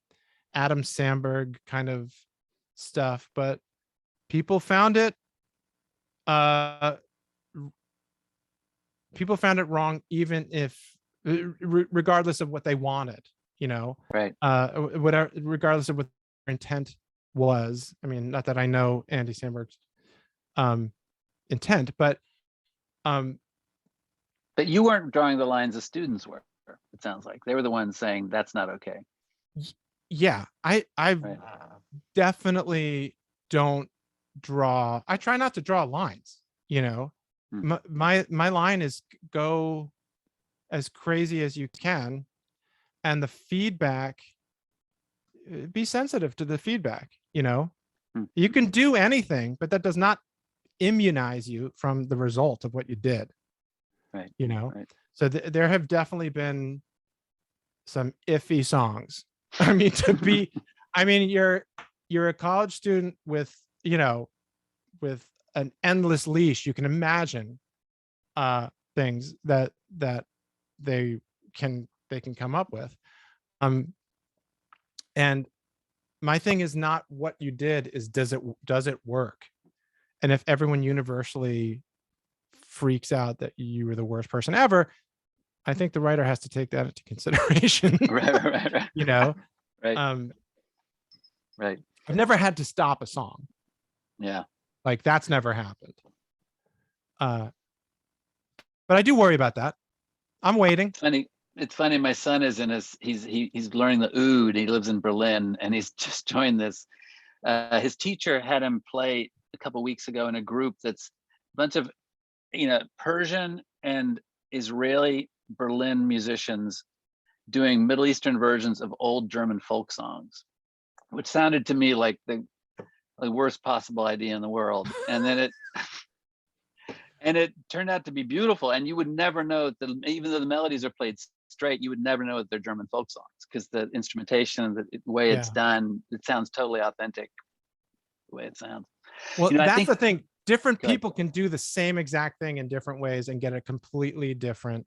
Adam Sandberg kind of stuff, but people found it wrong, even if regardless of what they wanted, whatever, regardless of what their intent was. I mean, not that I know Andy Samberg's intent, but you weren't drawing the lines, the students were. It sounds like they were the ones saying that's not okay. Yeah, I definitely don't draw. I try not to draw lines. My line is go as crazy as you can, and the feedback, be sensitive to the feedback. You can do anything, but that does not immunize you from the result of what you did. Right. So there have definitely been some iffy songs. I mean, you're a college student with an endless leash. You can imagine things that they can come up with. And my thing is not what you did, is does it work? And if everyone universally freaks out that you were the worst person ever, I think the writer has to take that into consideration. Right. Right. I've never had to stop a song. Yeah. Like that's never happened. But I do worry about that. I'm waiting. It's funny. My son is he's learning the oud. He lives in Berlin, and he's just joined this. His teacher had him play a couple weeks ago in a group that's a bunch of, Persian and Israeli Berlin musicians doing Middle Eastern versions of old German folk songs, which sounded to me like the worst possible idea in the world. And then it turned out to be beautiful. And you would never know that, even though the melodies are played straight, you would never know that they're German folk songs, because the instrumentation, the way it's done, it sounds totally authentic the way it sounds. Well, that's the thing. Different people can do the same exact thing in different ways and get a completely different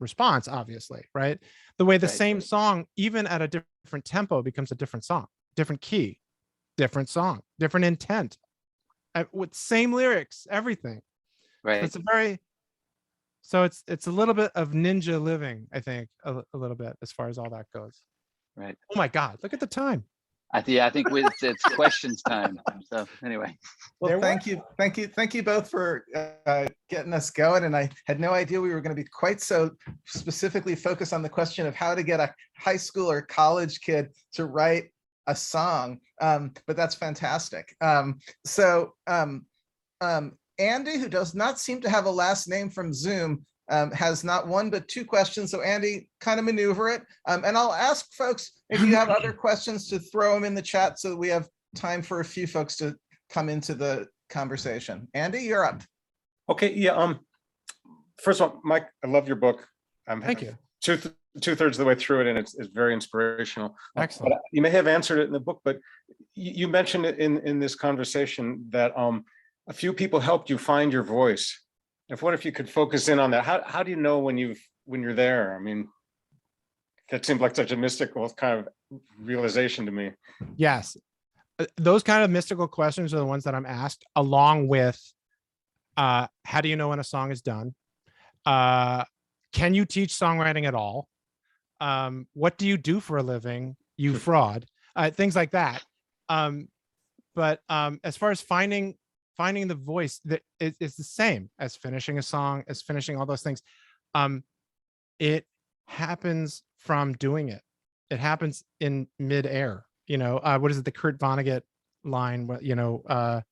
response, obviously, right? The way the same song, even at a different tempo, becomes a different song, different key, different song, different intent, with same lyrics, everything. Right. So it's a little bit of ninja living, I think, a little bit, as far as all that goes. Right. Oh my God, look at the time. I think it's questions time. So anyway, Well, thank you both for getting us going. And I had no idea we were going to be quite so specifically focused on the question of how to get a high school or college kid to write a song. But that's fantastic. Andy, who does not seem to have a last name from Zoom, has not one but two questions. So Andy, kind of maneuver it. And I'll ask folks if you have other questions to throw them in the chat so that we have time for a few folks to come into the conversation. Andy, you're up. Okay, yeah. First of all, Mike, I love your book. Thank you. Two-thirds of the way through it, and it's very inspirational. Excellent. But you may have answered it in the book, but you mentioned it in this conversation that a few people helped you find your voice. I wonder if you could focus in on that. How do you know when you're there? I mean, that seemed like such a mystical kind of realization to me. Yes. Those kind of mystical questions are the ones that I'm asked, along with how do you know when a song is done? Can you teach songwriting at all? What do you do for a living, you fraud? Things like that. But as far as finding the voice, that it's the same as finishing a song, as finishing all those things. It happens from doing it. It happens in midair. You know, what is it? The Kurt Vonnegut line, you know,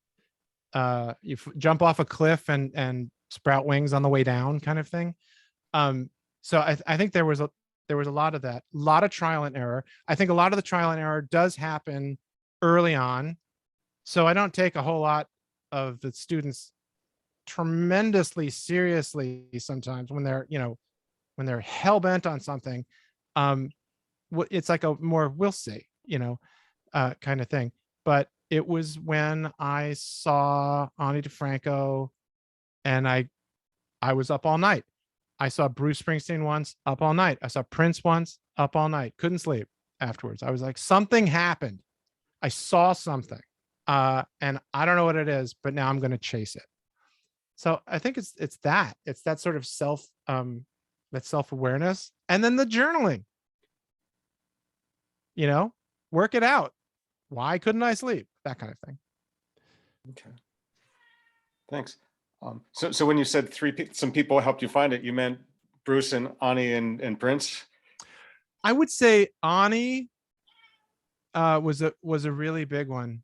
you jump off a cliff and sprout wings on the way down, kind of thing. So I think there was a lot of that, a lot of trial and error. I think a lot of the trial and error does happen early on. So I don't take a whole lot of the students tremendously seriously sometimes when they're, you know, when they're hell bent on something. It's like a more, we'll see, you know, kind of thing. But it was when I saw Ani DeFranco and I was up all night. I saw Bruce Springsteen once, up all night. I saw Prince once, up all night. Couldn't sleep afterwards. I was like, something happened. I saw something. And I don't know what it is, but now I'm going to chase it. So I think it's that sort of that self-awareness, and then the journaling, you know, work it out. Why couldn't I sleep? That kind of thing. Okay. Thanks. So when you said some people helped you find it, you meant Bruce and Ani and Prince? I would say Ani was a really big one.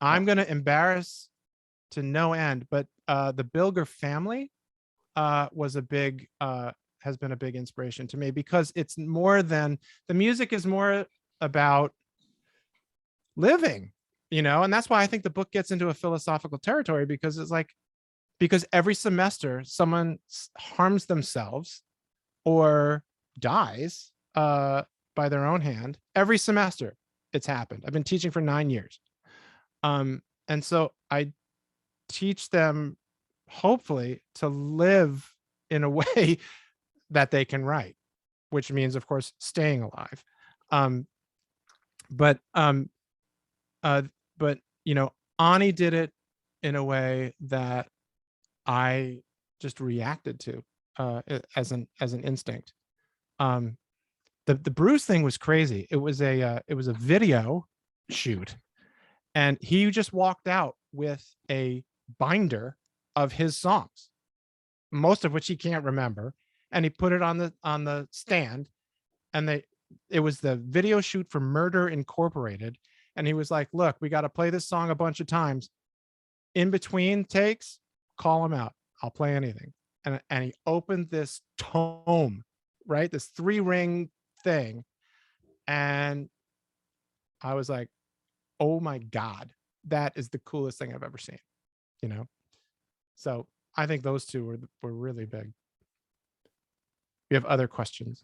I'm going to embarrass to no end, but the Bilger family was has been a big inspiration to me, because it's more than, the music is more about living, you know, and that's why I think the book gets into a philosophical territory, because it's like, because every semester someone harms themselves or dies by their own hand. Every semester it's happened. I've been teaching for 9 years. And so I teach them, hopefully, to live in a way that they can write, which means, of course, staying alive. But you know, Ani did it in a way that I just reacted to as an instinct. The Bruce thing was crazy. It was a video shoot, and he just walked out with a binder of his songs, most of which he can't remember, and he put it on the stand, and it was the video shoot for Murder Incorporated, and he was like, look, we got to play this song a bunch of times. In between takes, call him out. I'll play anything. And he opened this tome, right? This 3-ring thing. And I was like, oh my God, that is the coolest thing I've ever seen, you know? So I think those two were really big. We have other questions.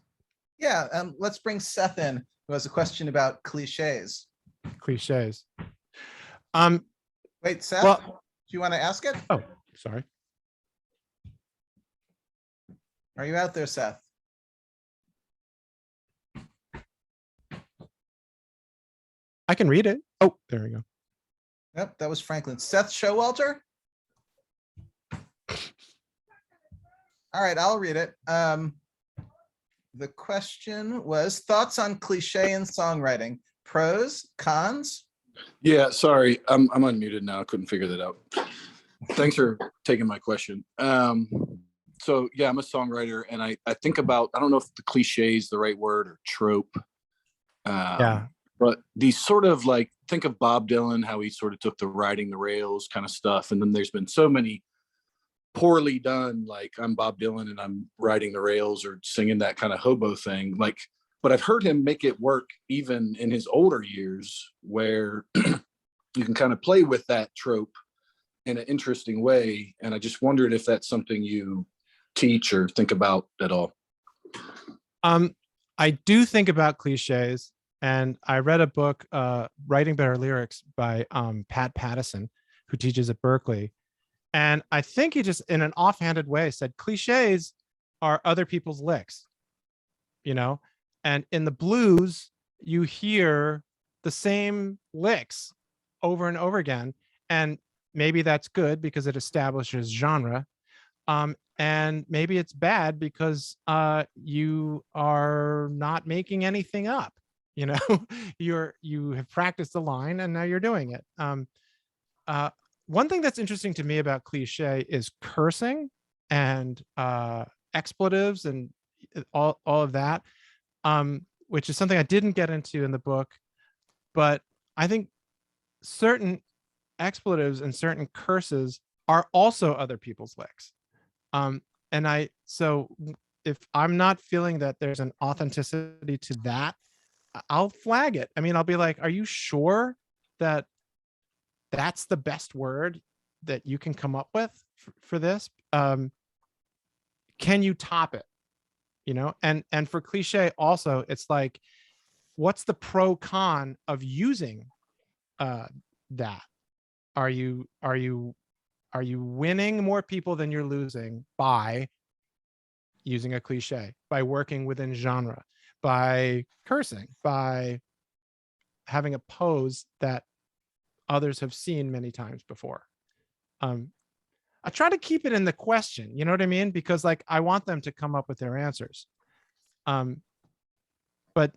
Yeah, let's bring Seth in, who has a question about cliches. Cliches. Wait, Seth, Well, do you want to ask it? oh, sorry. Are you out there, Seth? I can read it. Oh, there we go. Yep, that was Franklin. Seth Showalter? All right, I'll read it. The question was, thoughts on cliche in songwriting. pros, cons? Yeah, sorry, I'm unmuted now. I couldn't figure that out. Thanks for taking my question. So yeah, I'm a songwriter, and I think about, I don't know if the cliche is the right word or trope. Yeah. But these sort of like, think of Bob Dylan, how he sort of took the riding the rails kind of stuff, and then there's been so many poorly done, like I'm Bob Dylan and I'm riding the rails or singing that kind of hobo thing. Like, but I've heard him make it work even in his older years, where you can kind of play with that trope in an interesting way. And I just wondered if that's something you teach or think about at all. I do think about cliches, and I read a book, Writing Better Lyrics by Pat Pattison, who teaches at Berkeley. And I think he just, in an offhanded way, said cliches are other people's licks, you know? And in the blues, you hear the same licks over and over again. And maybe that's good because it establishes genre. And maybe it's bad because you are not making anything up. You know, you have practiced the line and now you're doing it. One thing that's interesting to me about cliche is cursing and expletives and all of that, which is something I didn't get into in the book. But I think certain expletives and certain curses are also other people's licks. So if I'm not feeling that there's an authenticity to that, I'll flag it. I mean, I'll be like, are you sure that that's the best word that you can come up with for this? Can you top it? You know, and for cliche also, it's like, what's the pro con of using that? Are you winning more people than you're losing by using a cliche, by working within genre, by cursing, by having a pose that others have seen many times before? I try to keep it in the question, you know what I mean? Because like, I want them to come up with their answers. But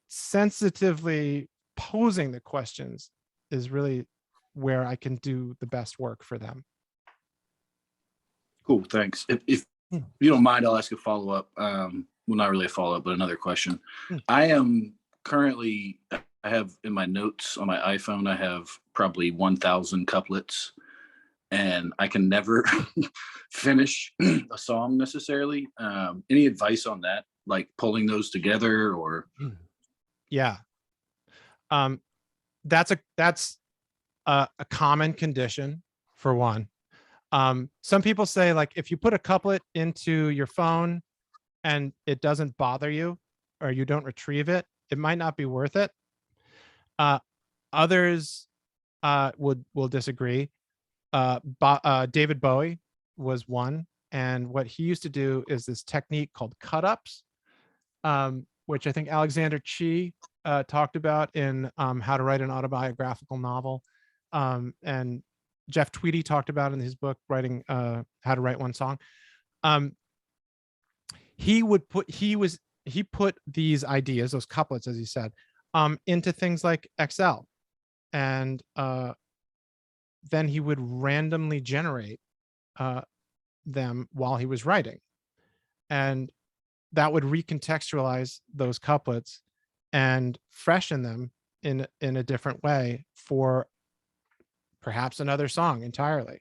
sensitively posing the questions is really where I can do the best work for them. Cool, thanks. If you don't mind, I'll ask a follow-up. Well, not really a follow-up, but another question. I am currently, I have in my notes on my iPhone, I have probably 1,000 couplets, and I can never finish a song necessarily. Any advice on that? Like pulling those together or? Yeah. That's a common condition for one. Some people say, like, if you put a couplet into your phone and it doesn't bother you or you don't retrieve it, it might not be worth it. Others will disagree. David Bowie was one, and what he used to do is this technique called cut-ups, which I think Alexander Chi talked about in How to Write an Autobiographical Novel, and Jeff Tweedy talked about in his book writing How to Write One Song. He put these ideas, those couplets, as he said, into things like Excel, and then he would randomly generate them while he was writing, and that would recontextualize those couplets and freshen them in a different way for perhaps another song entirely.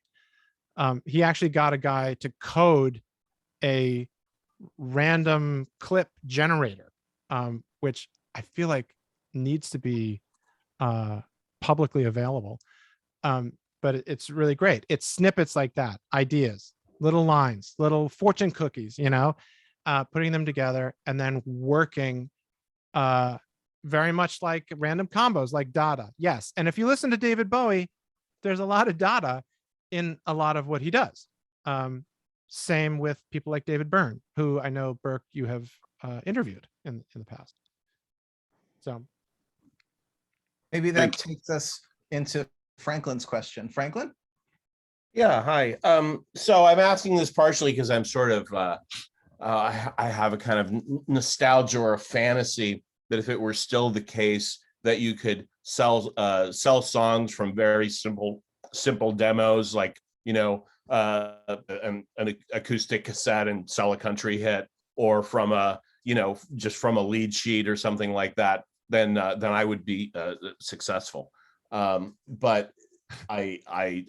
He actually got a guy to code a random clip generator, which I feel like needs to be publicly available. But it's really great. It's snippets like that, ideas, little lines, little fortune cookies, you know, putting them together and then working very much like random combos, like Dada. Yes. And if you listen to David Bowie, there's a lot of Dada in a lot of what he does. Same with people like David Byrne, who I know, Burke, you have interviewed in the past. So maybe that takes us into Franklin's question. Franklin? Yeah, hi. So I'm asking this partially because I'm sort of, I have a kind of nostalgia or a fantasy that if it were still the case, that you could sell songs from very simple demos, like, an acoustic cassette and sell a country hit, or from just from a lead sheet or something like that, then I would be successful. But I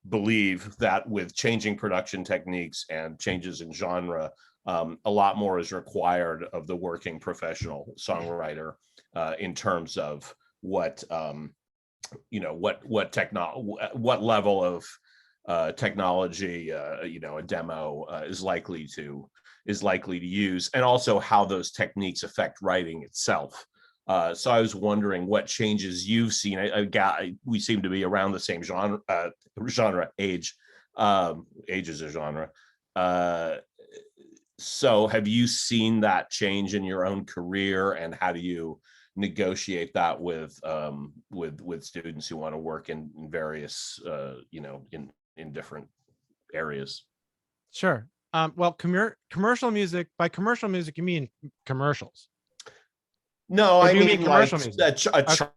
believe that with changing production techniques and changes in genre, a lot more is required of the working professional songwriter in terms of what level of technology a demo is likely to use, and also how those techniques affect writing itself. So I was wondering what changes you've seen. We seem to be around the same age as a genre. So have you seen that change in your own career, and how do you negotiate that with students who want to work in various in different areas? Sure. Well, commercial music, by commercial music, you mean commercials? No, Or I do you mean mean commercial like music? a chart,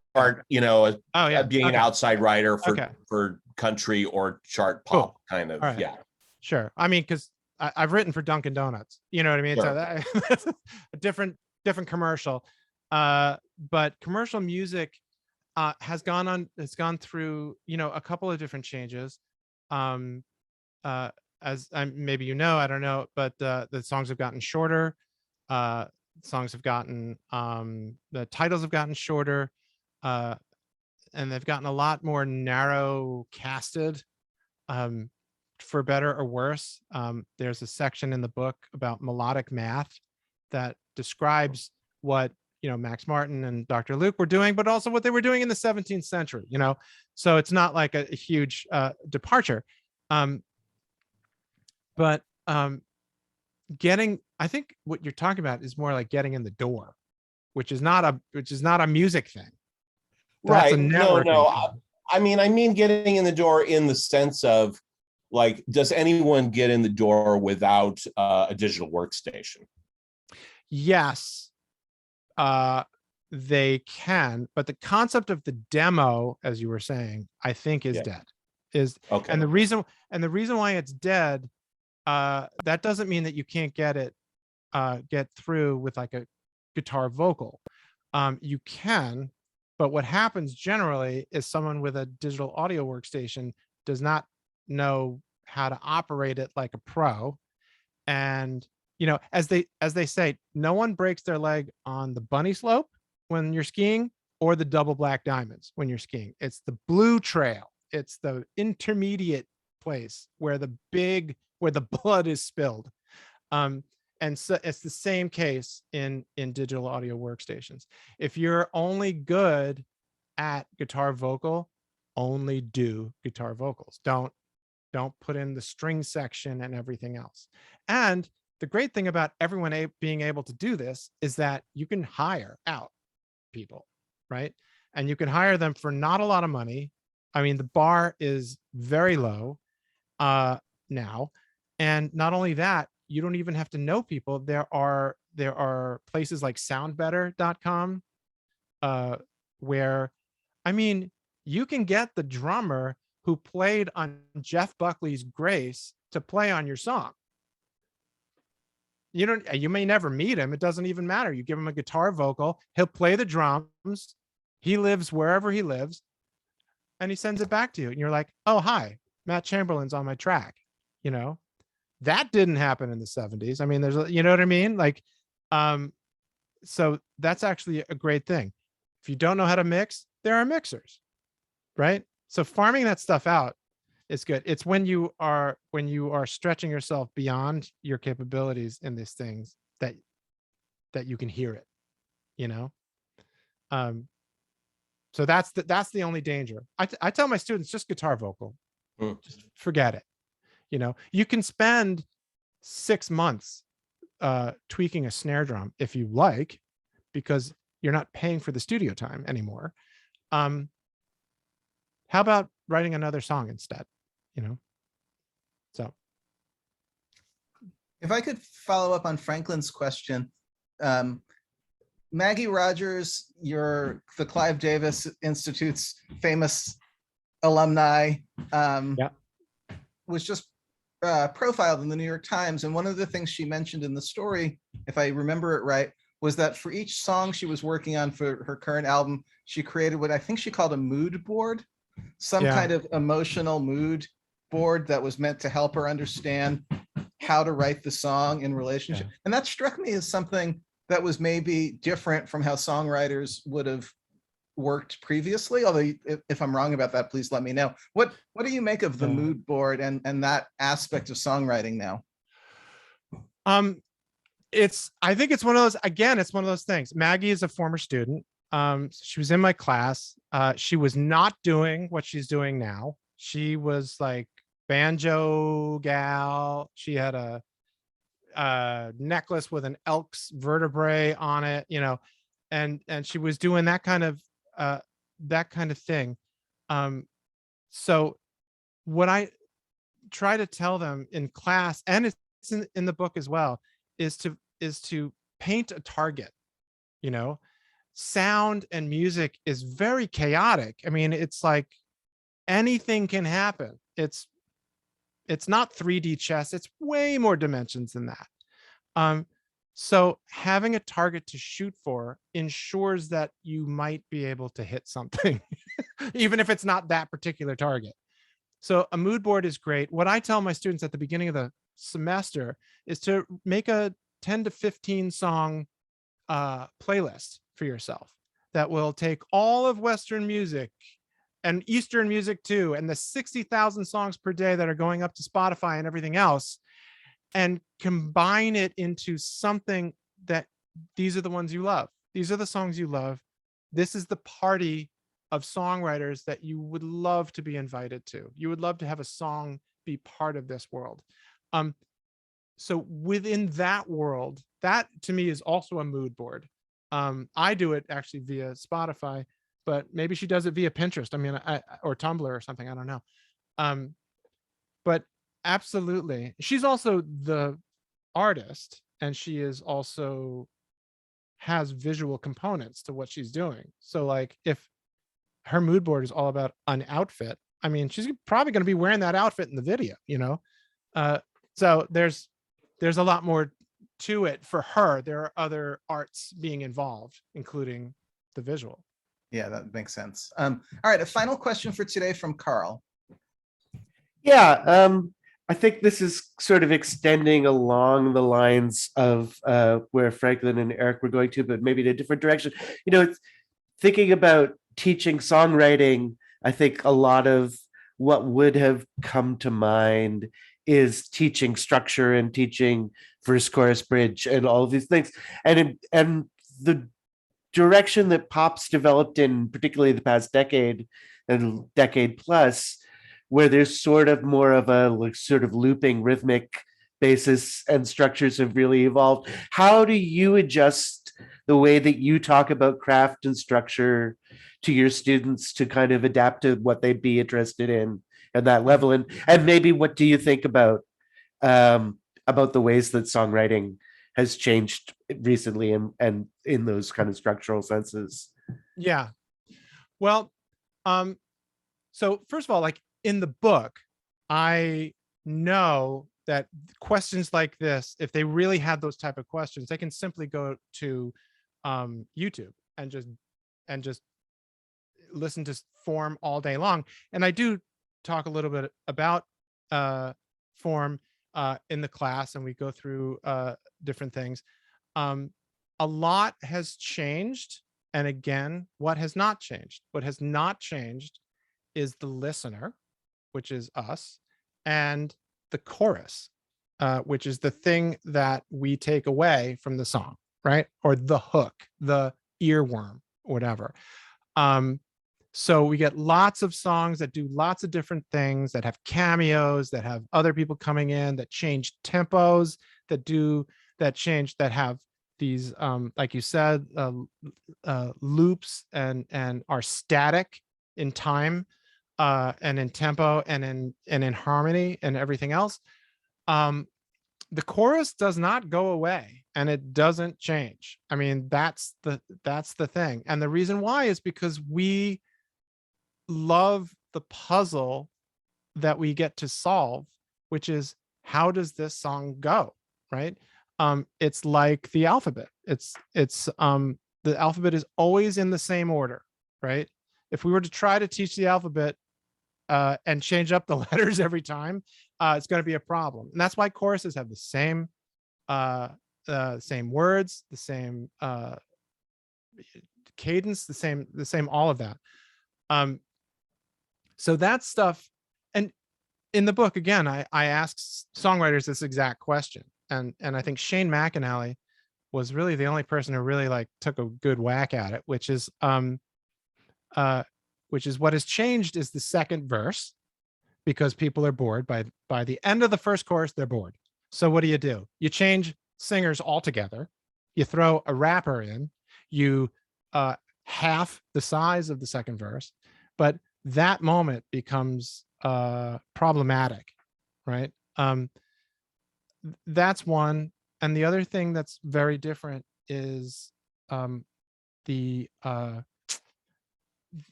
Oh yeah. being an Okay. outside writer for Okay. for country or chart pop Cool. kind of. All right. Yeah. Sure. I mean, because I've written for Dunkin' Donuts. You know what I mean? So Sure. that's a different commercial. But commercial music has gone through a couple of different changes. As maybe I don't know, but the songs have gotten shorter. Songs have gotten the titles have gotten shorter, and they've gotten a lot more narrow casted. For better or worse. There's a section in the book about melodic math that describes what Max Martin and Dr. Luke were doing, but also what they were doing in the 17th century. So it's not like a huge departure. But I think what you're talking about is more like getting in the door, which is not a music thing. That's Right. a networking No. thing. I mean getting in the door in the sense of, like, does anyone get in the door without a digital workstation? Yes, they can, but the concept of the demo, as you were saying, I think is dead. Okay. And the reason why it's dead, that doesn't mean that you can't get through with like a guitar vocal. You can, but what happens generally is someone with a digital audio workstation does not know how to operate it like a pro. And as they say, no one breaks their leg on the bunny slope when you're skiing, or the double black diamonds when you're skiing. It's the blue trail. It's the intermediate place where the blood is spilled. And so it's the same case in digital audio workstations. If you're only good at guitar vocal, only do guitar vocals. Don't put in the string section and everything else. And the great thing about everyone being able to do this is that you can hire out people, right? And you can hire them for not a lot of money. I mean, the bar is very low now. And not only that, you don't even have to know people. There are places like soundbetter.com where, I mean, you can get the drummer who played on Jeff Buckley's Grace to play on your song. You may never meet him. It doesn't even matter. You give him a guitar vocal, he'll play the drums. He lives wherever he lives, and he sends it back to you. And you're like, oh, hi, Matt Chamberlain's on my track. That didn't happen in the 70s. I mean, you know what I mean? Like, so that's actually a great thing. If you don't know how to mix, there are mixers, right? So farming that stuff out is good. It's when you are stretching yourself beyond your capabilities in these things that you can hear it, So that's the only danger. I tell my students, just guitar vocal, just forget it. You can spend 6 months tweaking a snare drum if you like, because you're not paying for the studio time anymore. How about writing another song instead? So if I could follow up on Franklin's question, Maggie Rogers, the Clive Davis Institute's famous alumni, Yeah. was just profiled in the New York Times. And one of the things she mentioned in the story, if I remember it right, was that for each song she was working on for her current album, she created what I think she called a mood board, some Yeah. kind of emotional mood board that was meant to help her understand how to write the song in relationship. Yeah. And that struck me as something that was maybe different from how songwriters would have worked previously. Although if I'm wrong about that, please let me know. What do you make of the mood board and that aspect of songwriting now? I think it's one of those, again, it's one of those things. Maggie is a former student. She was in my class. She was not doing what she's doing now. She was like banjo gal. She had a necklace with an elk's vertebrae on it, you know, and she was doing that kind of thing. So what I try to tell them in class, and it's in the book as well, is to paint a target. You know, sound and music is very chaotic. I mean, it's like anything can happen. It's not 3D chess. It's way more dimensions than that. So having a target to shoot for ensures that you might be able to hit something, even if it's not that particular target. So a mood board is great. What I tell my students at the beginning of the semester is to make a 10 to 15 song playlist for yourself that will take all of Western music and Eastern music too, and the 60,000 songs per day that are going up to Spotify and everything else, and combine it into something that these are the ones you love. These are the songs you love. This is the party of songwriters that you would love to be invited to. You would love to have a song be part of this world. So within that world, that to me is also a mood board. I do it actually via Spotify, but maybe she does it via Pinterest. I mean, or Tumblr or something. I don't know. But absolutely, she's also the artist, and she is also has visual components to what she's doing. So like, if her mood board is all about an outfit, I mean, she's probably going to be wearing that outfit in the video, you know? So there's a lot more to it for her. There are other arts being involved, including the visual. Yeah, that makes sense. All right, a final question for today from Carl. Yeah, I think this is sort of extending along the lines of where Franklin and Eric were going to, but maybe in a different direction. You know, it's thinking about teaching songwriting. I think a lot of what would have come to mind is teaching structure and teaching verse, chorus, bridge, and all of these things. And the direction that pop's developed in, particularly the past decade and decade plus, where there's sort of more of a like sort of looping rhythmic basis and structures have really evolved. How do you adjust the way that you talk about craft and structure to your students to kind of adapt to what they'd be interested in at that level? And maybe what do you think about the ways that songwriting has changed recently and in those kind of structural senses? Yeah. Well, so first of all, like in the book, I know that questions like this, if they really had those type of questions, they can simply go to YouTube and just listen to form all day long. And I do talk a little bit about form in the class, and we go through different things. A lot has changed. And again, what has not changed? What has not changed is the listener, which is us, and the chorus, which is the thing that we take away from the song, right? Or the hook, the earworm, whatever. So we get lots of songs that do lots of different things, that have cameos, that have other people coming in, that change tempos, that have these, like you said, loops and are static in time and in tempo and in harmony and everything else. the chorus does not go away and it doesn't change. I mean, that's the thing. And the reason why is because we love the puzzle that we get to solve, which is, how does this song go, right? It's like the alphabet. The alphabet is always in the same order, right? If we were to try to teach the alphabet and change up the letters every time, it's going to be a problem. And that's why choruses have the same words, the same cadence, the same all of that. So that stuff. And in the book, again, I ask songwriters this exact question, and I think Shane McAnally was really the only person who really like took a good whack at it, which is what has changed is the second verse, because people are bored. By the end of the first chorus, they're bored. So what do? You change singers altogether. You throw a rapper in. You half the size of the second verse, but that moment becomes problematic, right? That's one. And the other thing that's very different is the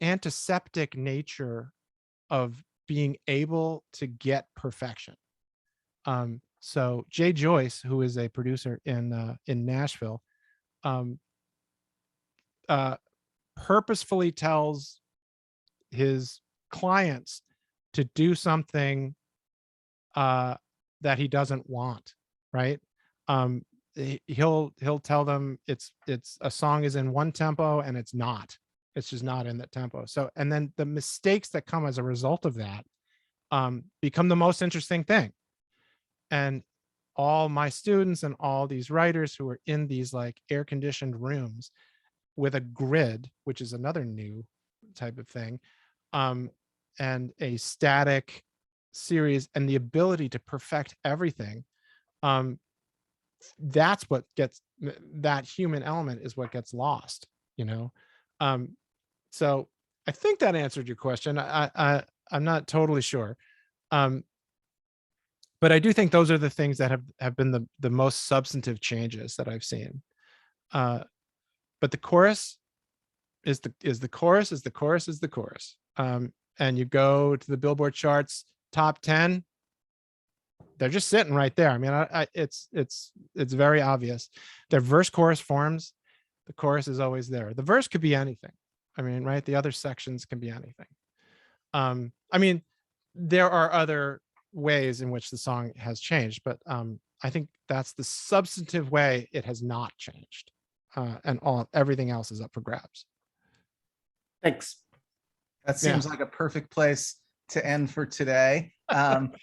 antiseptic nature of being able to get perfection. So Jay Joyce, who is a producer in Nashville, purposefully tells his clients to do something that he doesn't want, right? He'll tell them it's a song is in one tempo and it's not. It's just not in that tempo. So, and then the mistakes that come as a result of that become the most interesting thing. And all my students and all these writers who are in these like air-conditioned rooms with a grid, which is another new type of thing, and a static series and the ability to perfect everything, that's what gets, that human element is what gets lost, you know? So I think that answered your question. I'm not totally sure. But I do think those are the things that have been the most substantive changes that I've seen. But the chorus is the chorus. And you go to the Billboard charts top 10, they're just sitting right there. I mean, it's very obvious. Their verse chorus forms, the chorus is always there. The verse could be anything. I mean, right? The other sections can be anything. I mean, there are other ways in which the song has changed, but I think that's the substantive way it has not changed. And everything else is up for grabs. Thanks. That seems like a perfect place to end for today.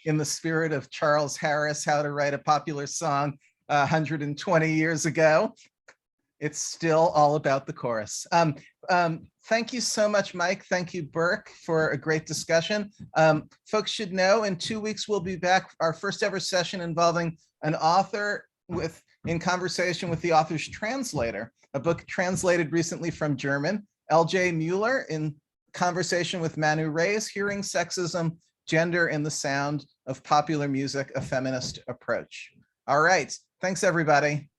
In the spirit of Charles Harris, How to Write a Popular Song 120 years ago, it's still all about the chorus. Thank you so much, Mike. Thank you, Burke, for a great discussion. Folks should know in 2 weeks, we'll be back, our first ever session involving an author in conversation with the author's translator, a book translated recently from German, L.J. Mueller, in conversation with Manu Reyes, Hearing Sexism, Gender in the Sound of Popular Music, a Feminist Approach. All right. Thanks, everybody.